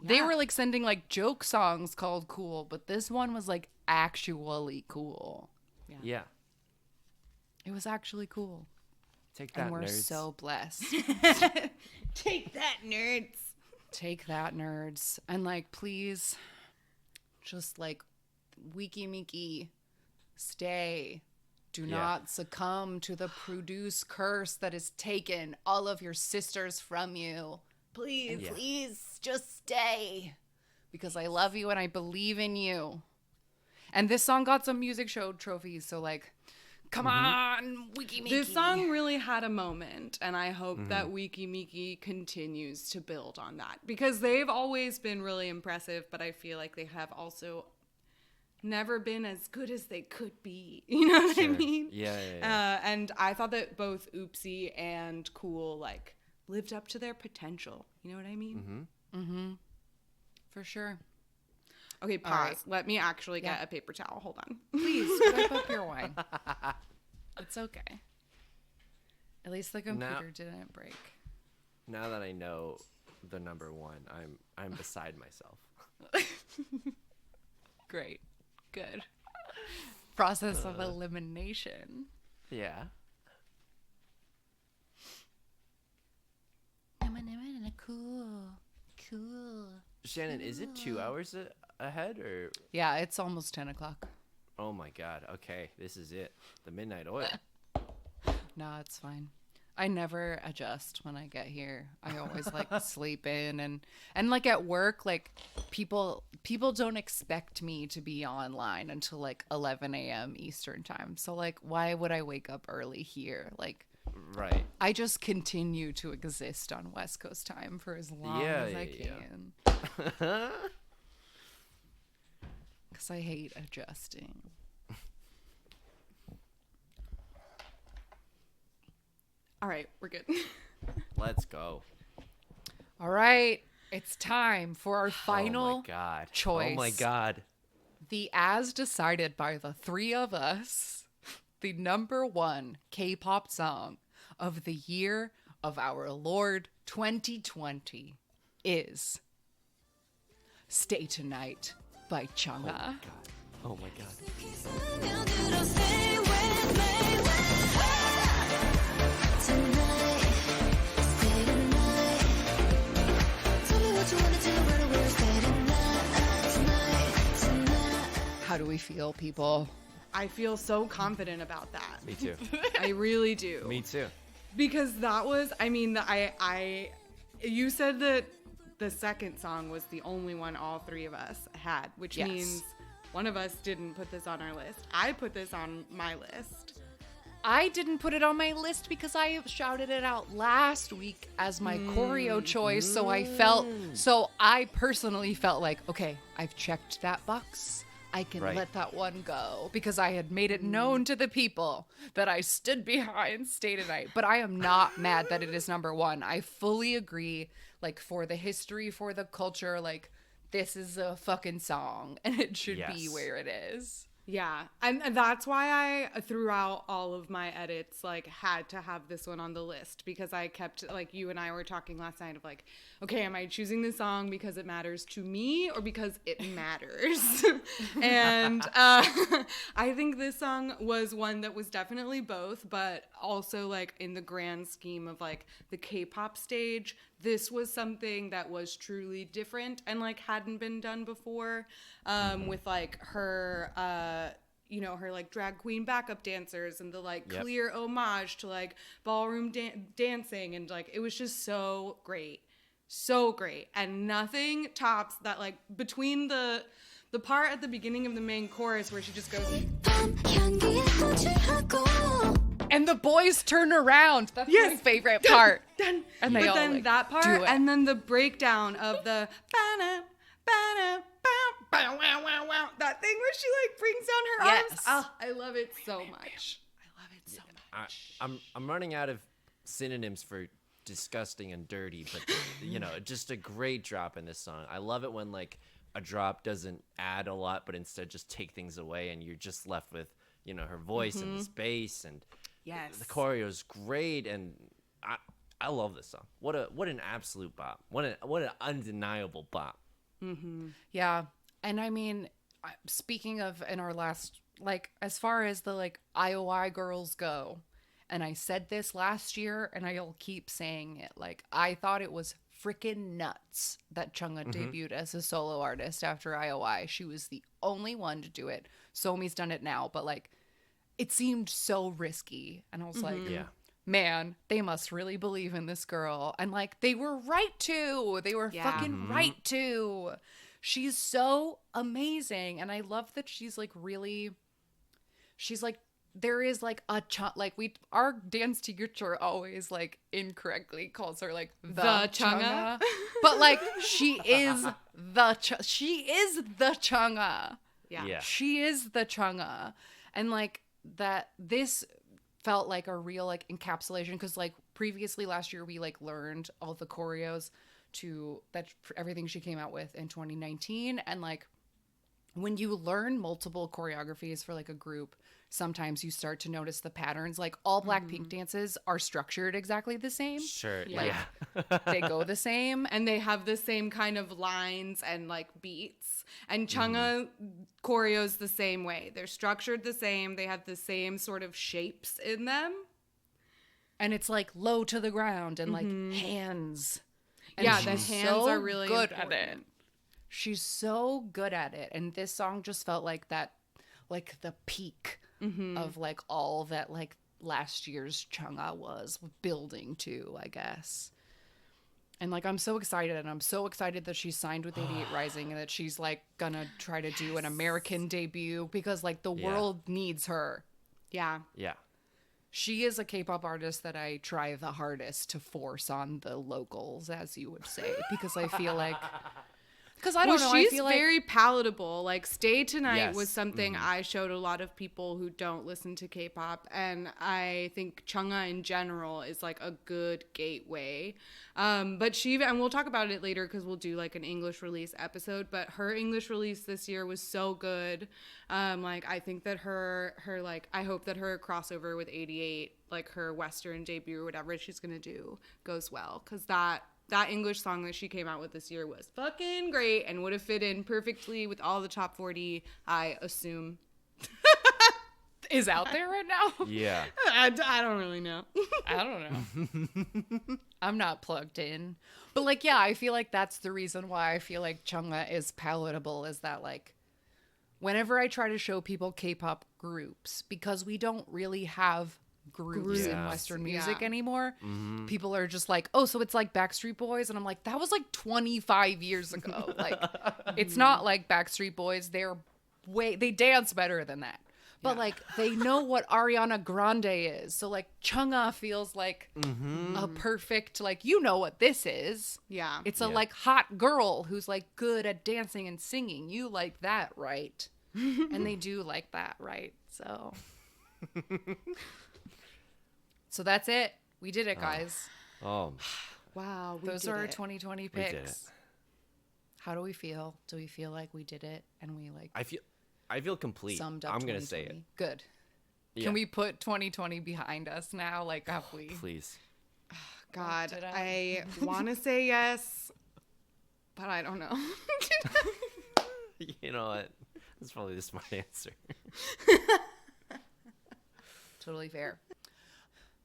They were like sending like joke songs called cool, but this one was like actually cool. Yeah. It was actually cool. Take that, And we're nerds. so blessed. Take that, nerds. Take that, nerds. And like, please, just like, Wiki Miki, stay. Do Yeah. not succumb to the produce curse that has taken all of your sisters from you. Please, Yeah. please, just stay. Because I love you and I believe in you. And this song got some music show trophies, so like, come on, Wiki Miki. This song really had a moment, and I hope that Wiki Miki continues to build on that, because they've always been really impressive, but I feel like they have also never been as good as they could be. You know what I Sure. mean? Yeah. And I thought that both Oopsie and Cool like lived up to their potential. You know what I mean? For sure. Okay, pause. right. Let me actually get Yeah. a paper towel. Hold on. Please wipe up your wine. It's okay. At least the computer didn't break. Now that I know the number one, I'm beside myself. Great. Good. Process of elimination. Yeah. Cool. Shannon, is it 2 hours ahead or? Yeah, it's almost 10 o'clock. Oh my God. Okay, this is it. The midnight oil. No, it's fine. I never adjust when I get here. I always like sleep in and like at work, like people don't expect me to be online until like 11 a.m. Eastern time. So like, why would I wake up early here? Like, Right. I just continue to exist on West Coast time for as long as I can. Because I hate adjusting. All right, we're good. Let's go. All right, it's time for our final Oh my God. choice. Oh my God. The as decided by the three of us, the number one K-pop song of the year of our Lord 2020 is Stay Tonight by Chang'a. Oh my God. 스며들어 stay with me tonight stay tonight tell me what you wanna do right away stay tonight How do we feel, people? I feel so confident about that. Me too. I really do. Me too. Because that was, I mean, you said that the second song was the only one all three of us had, which Yes. means one of us didn't put this on our list. I put this on my list. I didn't put it on my list because I shouted it out last week as my choreo choice. So I personally felt like, okay, I've checked that box. I can Right. let that one go because I had made it known to the people that I stood behind Stay Tonight. But I am not mad that it is number one. I fully agree. Like, for the history, for the culture, like, this is a fucking song and it should be Yes. where it is. Yeah, and that's why I, throughout all of my edits, like, had to have this one on the list because I kept, like, you and I were talking last night of, like, okay, am I choosing this song because it matters to me or because it matters? And I think this song was one that was definitely both, but also, like, in the grand scheme of, like, the K-pop stage, this was something that was truly different and, like, hadn't been done before, with, like, her her like drag queen backup dancers and the like Yep. clear homage to like ballroom dancing, and like it was just so great, and nothing tops that, like, between the part at the beginning of the main chorus where she just goes, 밤 향기에 도취하고 And the boys turn around. That's my Yes. favorite part. dun, And they but all, then like, that part do it. and then the breakdown of the ba-na, ba-na, bow, bow, wow, wow, wow, that thing where she like brings down her arms. Yes. Oh, I love it so much. I love it so much. I'm running out of synonyms for disgusting and dirty, but just a great drop in this song. I love it when like a drop doesn't add a lot, but instead just take things away, and you're just left with her voice and the bass, and Yes. the choreo is great, and I love this song. What an absolute bop. What an undeniable bop. Yeah. And I mean, speaking of in our last, like, as far as the like IOI girls go, and I said this last year and I'll keep saying it, like, I thought it was freaking nuts that Chang'a debuted as a solo artist after IOI. She was the only one to do it. Somi's done it now, but like, it seemed so risky. And I was like, Yeah. man, they must really believe in this girl. And like, they were right to. They were Yeah. fucking right to. She's so amazing. And I love that she's like there is like a our dance teacher always like incorrectly calls her like the Chang'a. But like, she is the Chang'a. Yeah. She is the Chang'a. And like that, this felt like a real like encapsulation, because like previously last year we like learned all the choreos to that everything she came out with in 2019, and like when you learn multiple choreographies for like a group, sometimes you start to notice the patterns. Like all Blackpink dances are structured exactly the same. Sure. Yeah. Yeah. They go the same. And they have the same kind of lines and like beats. And Chang'e choreos the same way. They're structured the same. They have the same sort of shapes in them. And it's like low to the ground and like hands. And Yeah, the she's hands so are really good important. at it. She's so good at it. And this song just felt like that, like the peak of like all that like last year's Chang'e was building to, I guess. And like I'm so excited, and I'm so excited that she's signed with 88 Rising and that she's like gonna try to do an American debut because like the world needs her. Yeah. Yeah. She is a K-pop artist that I try the hardest to force on the locals, as you would say, because I feel like, because I don't know, she's I feel like very palatable. Like Stay Tonight Yes. was something I showed a lot of people who don't listen to K-pop, and I think Chang'e in general is like a good gateway. But she, and we'll talk about it later because we'll do like an English release episode, but her English release this year was so good. Like I think that her like, I hope that her crossover with 88, like her Western debut or whatever she's gonna do, goes well, because that English song that she came out with this year was fucking great and would have fit in perfectly with all the top 40, I assume. is out there right now. Yeah. I don't really know. I don't know. I'm not plugged in. But like, yeah, I feel like that's the reason why I feel like Chang'e is palatable, is that like whenever I try to show people K-pop groups, because we don't really have groups in Yeah. Western music Yeah. anymore, people are just like, oh, so it's like Backstreet Boys, and I'm like, that was like 25 years ago. Like it's not like Backstreet Boys. They dance better than that. But like they know what Ariana Grande is. So like Chang'e feels like a perfect, like, you know what this is. Yeah. It's a like hot girl who's like good at dancing and singing. You like that, right? And they do like that, right? So So that's it. We did it, guys. Oh, Wow. We Those did are our it. 2020 we did it. picks. How do we feel? Do we feel like we did it and we like I feel complete. summed up I'm 2020? gonna say it. Good. Yeah. Can we put 2020 behind us now? Like, have we? Please. God, Did I want to say yes, but I don't know. You know what? That's probably the smart answer. Totally fair.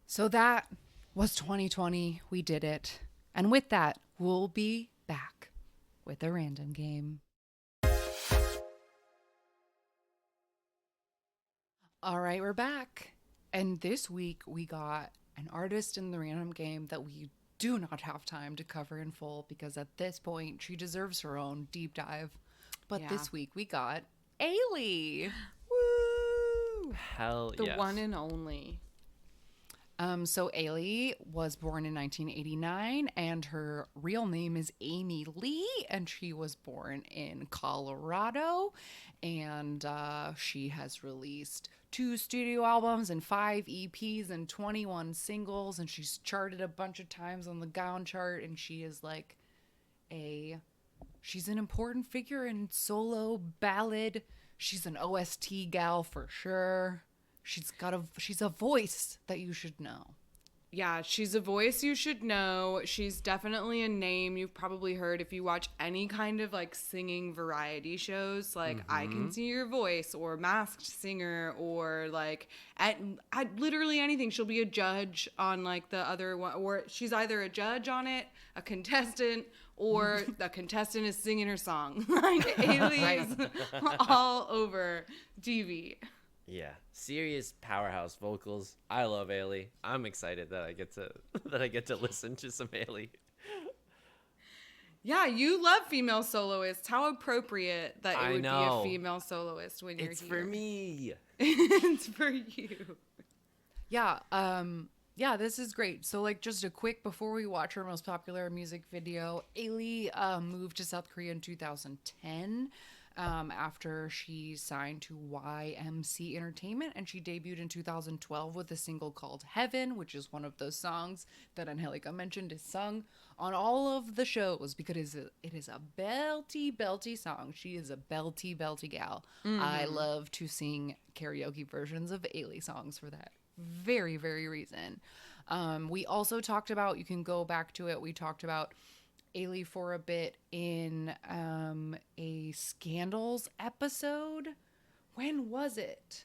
So that was 2020. We did it. And with that, we'll be back with a random game. All right, we're back. And this week we got an artist in the random game that we do not have time to cover in full because at this point she deserves her own deep dive. But Yeah. this week we got Ailey. Woo! Hell The yes. one and only. So Ailey was born in 1989 and her real name is Amy Lee, and she was born in Colorado, and she has released 2 studio albums and 5 EPs and 21 singles, and she's charted a bunch of times on the Gaon chart, and she is like she's an important figure in solo ballad. She's an OST gal for sure. She's a voice that you should know. Yeah, she's a voice you should know. She's definitely a name you've probably heard if you watch any kind of like singing variety shows, like I Can See Your Voice or Masked Singer or like at literally anything. She'll be a judge on like the other one, or she's either a judge on it, a contestant, or the contestant is singing her song. Like Ailey is all over TV. Yeah, serious powerhouse vocals. I love Ailey. I'm excited that I get to listen to some Ailey. Yeah, you love female soloists. How appropriate that it I would know. be a female soloist when you're It's here. for me. It's for you. Yeah, this is great. So like just a quick before we watch her most popular music video, Ailey moved to South Korea in 2010. after she signed to YMC Entertainment, and she debuted in 2012 with a single called Heaven, which is one of those songs that Angelica mentioned is sung on all of the shows because it is a belty song. She is a belty gal. I love to sing karaoke versions of Ailey songs for that very, very reason. We also talked about, you can go back to it, we talked about Ailey for a bit in a Scandals episode. When was it?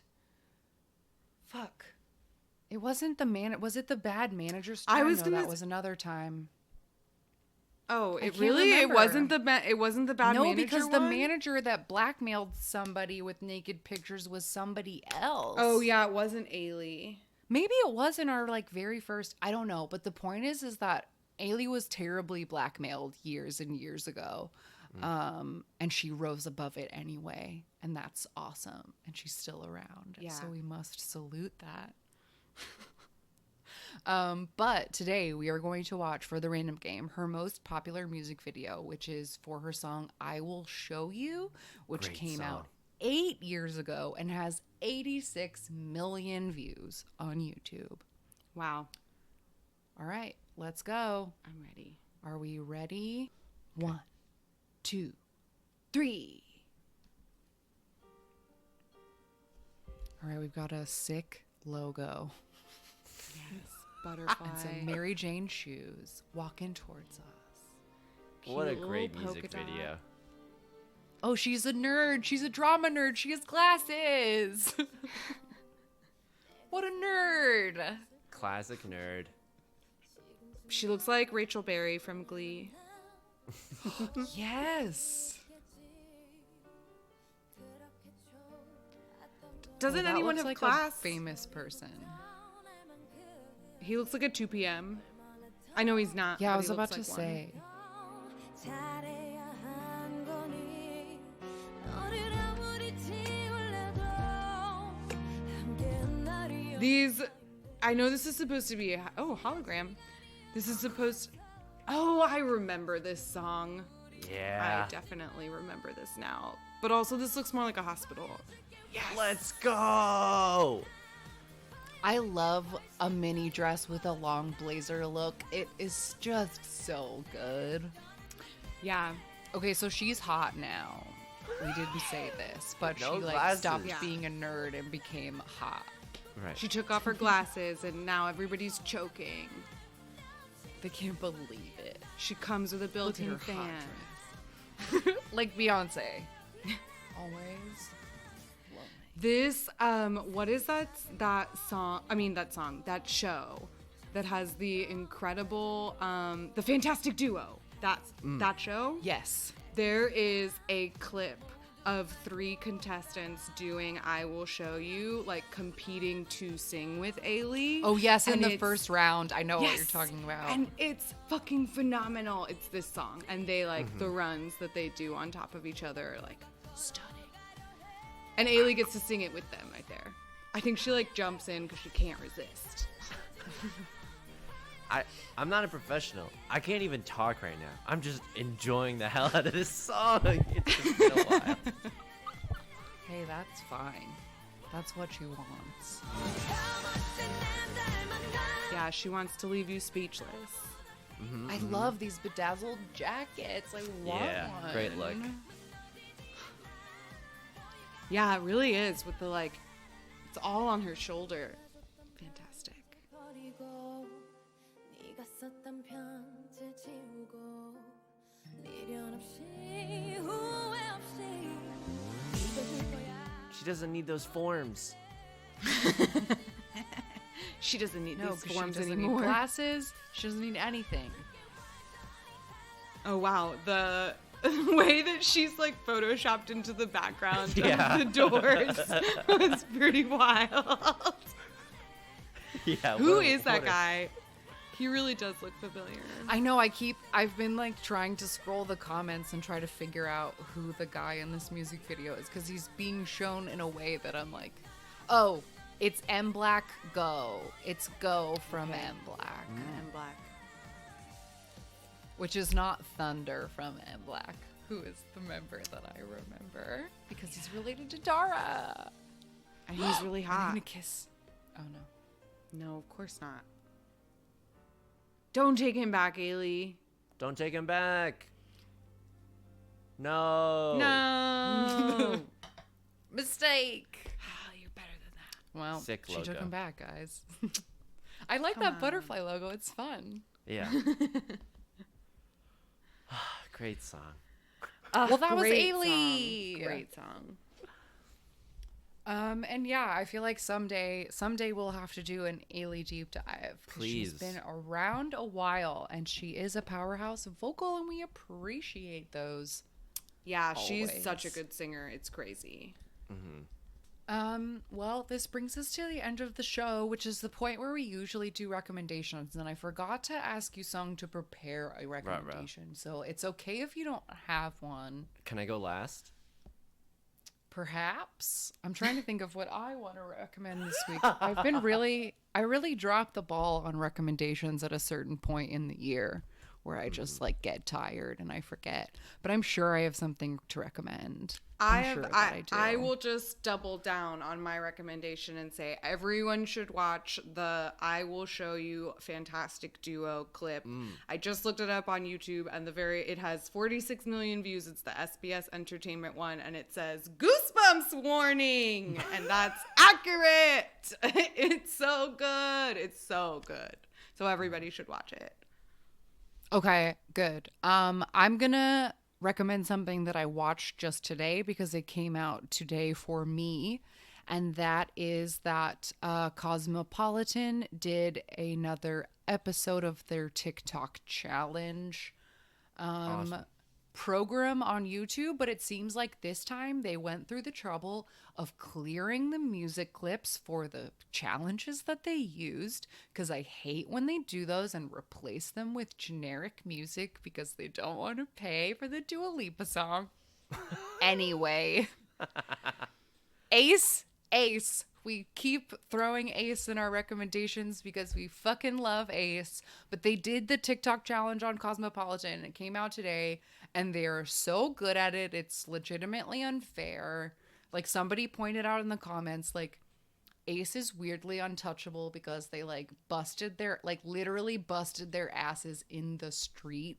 Fuck. It wasn't was it the bad manager's time? I was no, gonna that was another time. Oh, I it can't really? It remember. wasn't the bad No, manager because the one? manager that blackmailed somebody with naked pictures was somebody else. Oh yeah, it wasn't Ailey. Maybe it was in our like very first, I don't know, but the point is that Ailey was terribly blackmailed years and years ago. And she rose above it anyway, and that's awesome. And she's still around. Yeah. So we must salute that. But today we are going to watch, for the random game, her most popular music video, which is for her song I Will Show You, which Great came song. out 8 years ago and has 86 million views on YouTube. Wow, All right, let's go. I'm ready. Are we ready? 1, 2, 3. All right, we've got a sick logo Yes, butterfly. and some Mary Jane shoes walking towards us. What a Cute great little music polka dot. video. Oh, she's a nerd. She's a drama nerd. She has glasses. What a nerd. Classic nerd. She looks like Rachel Berry from Glee. Yes. Doesn't That anyone looks have like class? a famous person? He looks like a 2 p.m. I know he's not. Yeah, I but was he about looks to like one. say. 잘해야 한 거니 너를 아무리 지울래도 함께한 날이 These, I know this is supposed to be a hologram. This is supposed. Oh, I remember this song. Yeah. I definitely remember this now. But also, this looks more like a hospital. Let's go. I love a mini dress with a long blazer look. It is just so good. Yeah. Okay, so she's hot now. We didn't say this, but No she like glasses. stopped Yeah. being a nerd and became hot. Right. She took off her glasses and now everybody's choking. They can't believe it. She comes with a Look at built-in her fan. hot dress. Like Beyonce. Always. This, what is that song? I mean, that show that has the incredible, the Fantastic Duo. That show? Yes. There is a clip of 3 contestants doing I Will Show You, like competing to sing with Ailey. Oh yes, in And the it's- first round. I know what you're Yes. talking about. And it's fucking phenomenal. It's this song. And they like the runs that they do on top of each other are like stunning. And Ailey gets to sing it with them right there. I think she like jumps in because she can't resist. I'm not a professional. I can't even talk right now. I'm just enjoying the hell out of this song. It's just been a while. Hey, that's fine. That's what she wants. Yeah, she wants to leave you speechless. I love these bedazzled jackets. I want Yeah, one. great look. Yeah, it really is with the like, it's all on her shoulder. Fantastic. 버리고 네가 썼던 편지 지우고 미련 없이 후회 없이 잊어줄 거야. She doesn't need those forms. She doesn't need No, these 'cause she forms doesn't anymore. need glasses. She doesn't need anything. Oh wow, the way that she's like photoshopped into the background Yeah. of the doors was pretty wild. Yeah. Who what a- is that what a- guy? He really does look familiar. I know. I've been like trying to scroll the comments and try to figure out who the guy in this music video is because he's being shown in a way that I'm like, oh, it's M Black Go. It's Go from M Black, And black. which is not Thunder from M Black. who is the member that I remember because he's related to Dara. And he's really Are they hot. gonna kiss? Oh no. No, of course not. Don't take him back, Ailey. Don't take him back. No. No. Mistake. You're better than that. Well, Sick she took logo. him back, guys. I like Come that on. butterfly logo. It's fun. Yeah. Great song. Well, that was Great Ailey. song. Great song. And yeah, I feel like someday we'll have to do an Ailey deep dive. 'Cause she's Please. been around a while, and she is a powerhouse vocal, and we appreciate those. Yeah, she's such a Always. good singer. It's crazy. Well, this brings us to the end of the show, which is the point where we usually do recommendations. And I forgot to ask Yusong to prepare a recommendation. So it's okay if you don't have one. Can I go last? Perhaps. I'm trying to think of what I want to recommend this week. I really dropped the ball on recommendations at a certain point in the year where I just like get tired and I forget. But I'm sure I have something to recommend. I will just double down on my recommendation and say everyone should watch the I Will Show You Fantastic Duo clip. I just looked it up on YouTube and it has 46 million views. It's the SBS Entertainment one and it says Goosebumps warning and that's accurate. It's so good. It's so good. So everybody should watch it. Okay, good. I'm gonna recommend something that I watched just today because it came out today for me, and that is that Cosmopolitan did another episode of their TikTok challenge Awesome. program on YouTube, but it seems like this time they went through the trouble of clearing the music clips for the challenges that they used, because I hate when they do those and replace them with generic music because they don't want to pay for the Dua Lipa song. Anyway, Ace. We keep throwing Ace in our recommendations because we fucking love Ace. But they did the TikTok challenge on Cosmopolitan. It came out today, and they are so good at it. It's legitimately unfair. Like somebody pointed out in the comments, like Ace is weirdly untouchable because they literally busted their asses in the street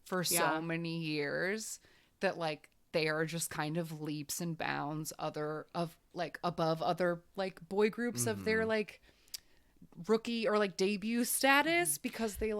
for Yeah. so many years that like they are just kind of leaps and bounds above other like boy groups of their like rookie or like debut status because they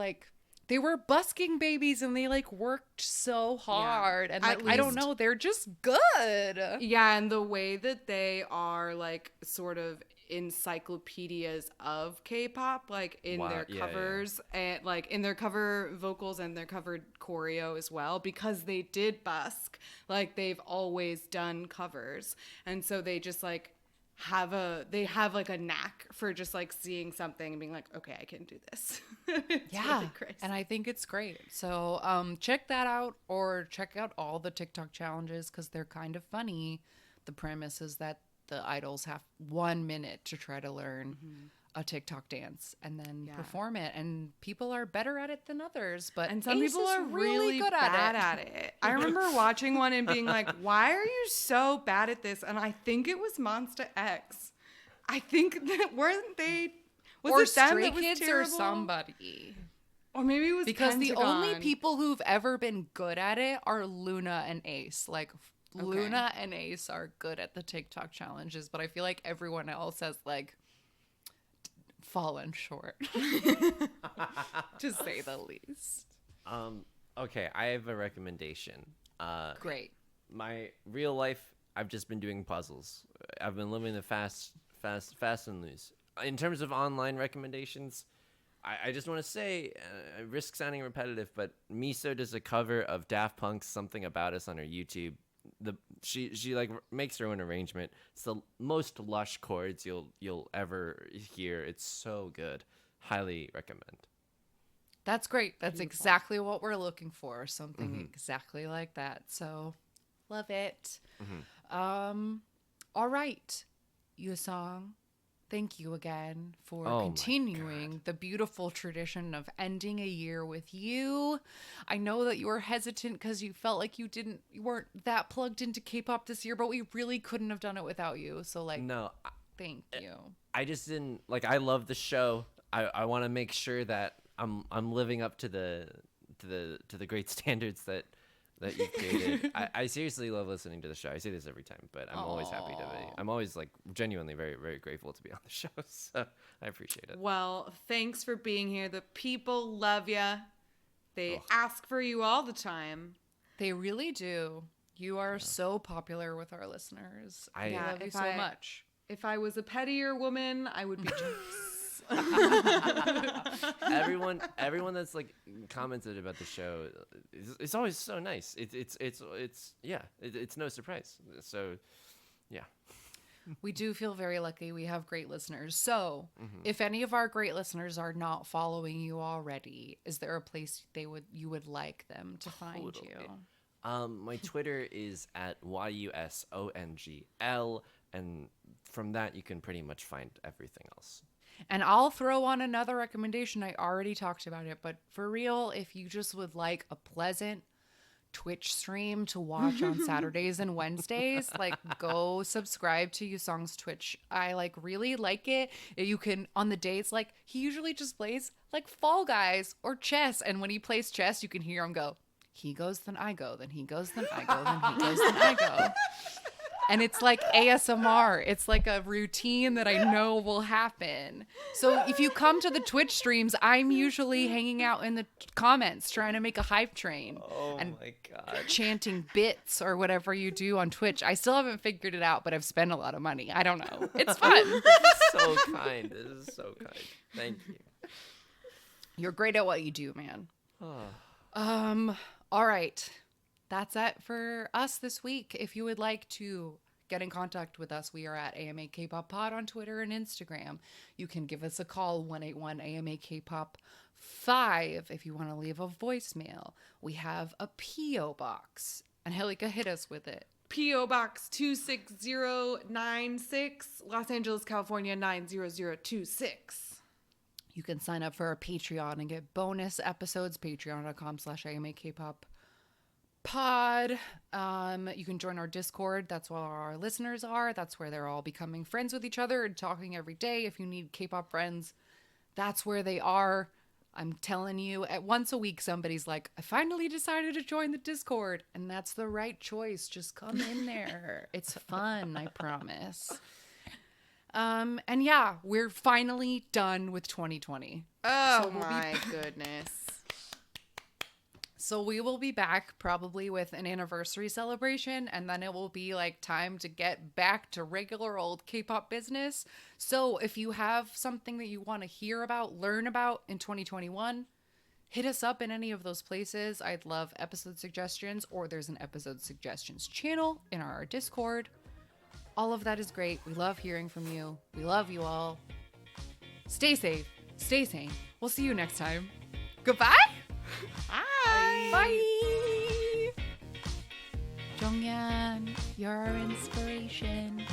were busking babies and they like worked so hard and At like I don't least- know, they're just good. Yeah, and the way that they are like sort of encyclopedias of K-pop, like in Wow, their yeah, covers and like in their cover vocals and their covered choreo as well, because they did busk, like they've always done covers, and so they just like have a knack for just like seeing something and being like, okay, I can do this. It's Yeah, really crazy. and I think it's great. So check that out, or check out all the TikTok challenges because they're kind of funny. The premise is that the idols have 1 minute to try to learn a TikTok dance and then Yeah. perform it, and people are better at it than others. But And some Ace people is are really good bad at it. I remember watching one and being like, why are you so bad at this? And I think it was Monsta X. I think that weren't they? Was or it them Stray that was Kids terrible? or somebody. Or maybe it was Because the only Pentagon. people who've ever been good at it are Luna and Ace. Like Luna and Ace are good at the TikTok challenges, but I feel like everyone else has like fallen short, to say the least. Okay, I have a recommendation. Great. My real life, I've just been doing puzzles. I've been living the fast and loose. In terms of online recommendations, I just want to say, I risk sounding repetitive, but Miso does a cover of Daft Punk's "Something About Us" on her YouTube. She like makes her own arrangement. It's the most lush chords you'll ever hear. It's so good. Highly recommend. That's great. That's exactly what we're looking for. Something exactly like that. So love it. All right. Yusong, thank you again for Oh my continuing the beautiful tradition of ending a year with you. I know that you were hesitant because you felt like you weren't that plugged into K-pop this year, but we really couldn't have done it without you. So like, No, thank you. I just didn't like. I love the show. I want to make sure that I'm living up to the great standards that you've created. I seriously love listening to the show. I say this every time, but I'm always happy to be. I'm always like genuinely very, very grateful to be on the show. So I appreciate it. Well, thanks for being here. The people love you. They ask for you all the time. They really do. You are so popular with our listeners. I Yeah, love you if so I- much. If I was a pettier woman, I would be jealous. Everyone that's like commented about the show, it's always so nice. It's no surprise. So, yeah. We do feel very lucky. We have great listeners. So, if any of our great listeners are not following you already, is there a place you would like them to find Totally. you? My Twitter is at YUSONGL, and from that you can pretty much find everything else. And I'll throw on another recommendation. I already talked about it, but for real, if you just would like a pleasant Twitch stream to watch on Saturdays and Wednesdays, like go subscribe to Yusong's Twitch. I like really like it. You can on the days like he usually just plays like Fall Guys or chess, and when he plays chess, you can hear him go. He goes, then I go, then he goes, then I go, then he goes, then I go. And it's like ASMR. It's like a routine that I know will happen. So if you come to the Twitch streams, I'm usually hanging out in the comments trying to make a hype train. Oh and my god. chanting bits or whatever you do on Twitch. I still haven't figured it out, but I've spent a lot of money. I don't know. It's fun. This is so kind. This is so kind. Thank you. You're great at what you do, man. All right. That's it for us this week. If you would like to get in contact with us, we are at AMA K-Pop Pod on Twitter and Instagram. You can give us a call, 181 AMA K-Pop 5 if you want to leave a voicemail. We have a P.O. box. Angelica, hit us with it. P.O. Box 26096, Los Angeles, California 90026. You can sign up for our Patreon and get bonus episodes, patreon.com/AMA K-Pop Pod. You can join our Discord. That's where our listeners are. That's where they're all becoming friends with each other and talking every day. If you need K-pop friends, that's where they are. I'm telling you, at once a week, somebody's like, I finally decided to join the Discord. And that's the right choice. Just come in there. It's fun, I promise. And yeah, we're finally done with 2020. Oh So we'll be my goodness. So we will be back probably with an anniversary celebration, and then it will be like time to get back to regular old K-pop business. So if you have something that you want to hear about, learn about in 2021, hit us up in any of those places. I'd love episode suggestions, or there's an episode suggestions channel in our Discord. All of that is great. We love hearing from you. We love you all. Stay safe. Stay sane. We'll see you next time. Goodbye. Bye. Jonghyun, you're our inspiration.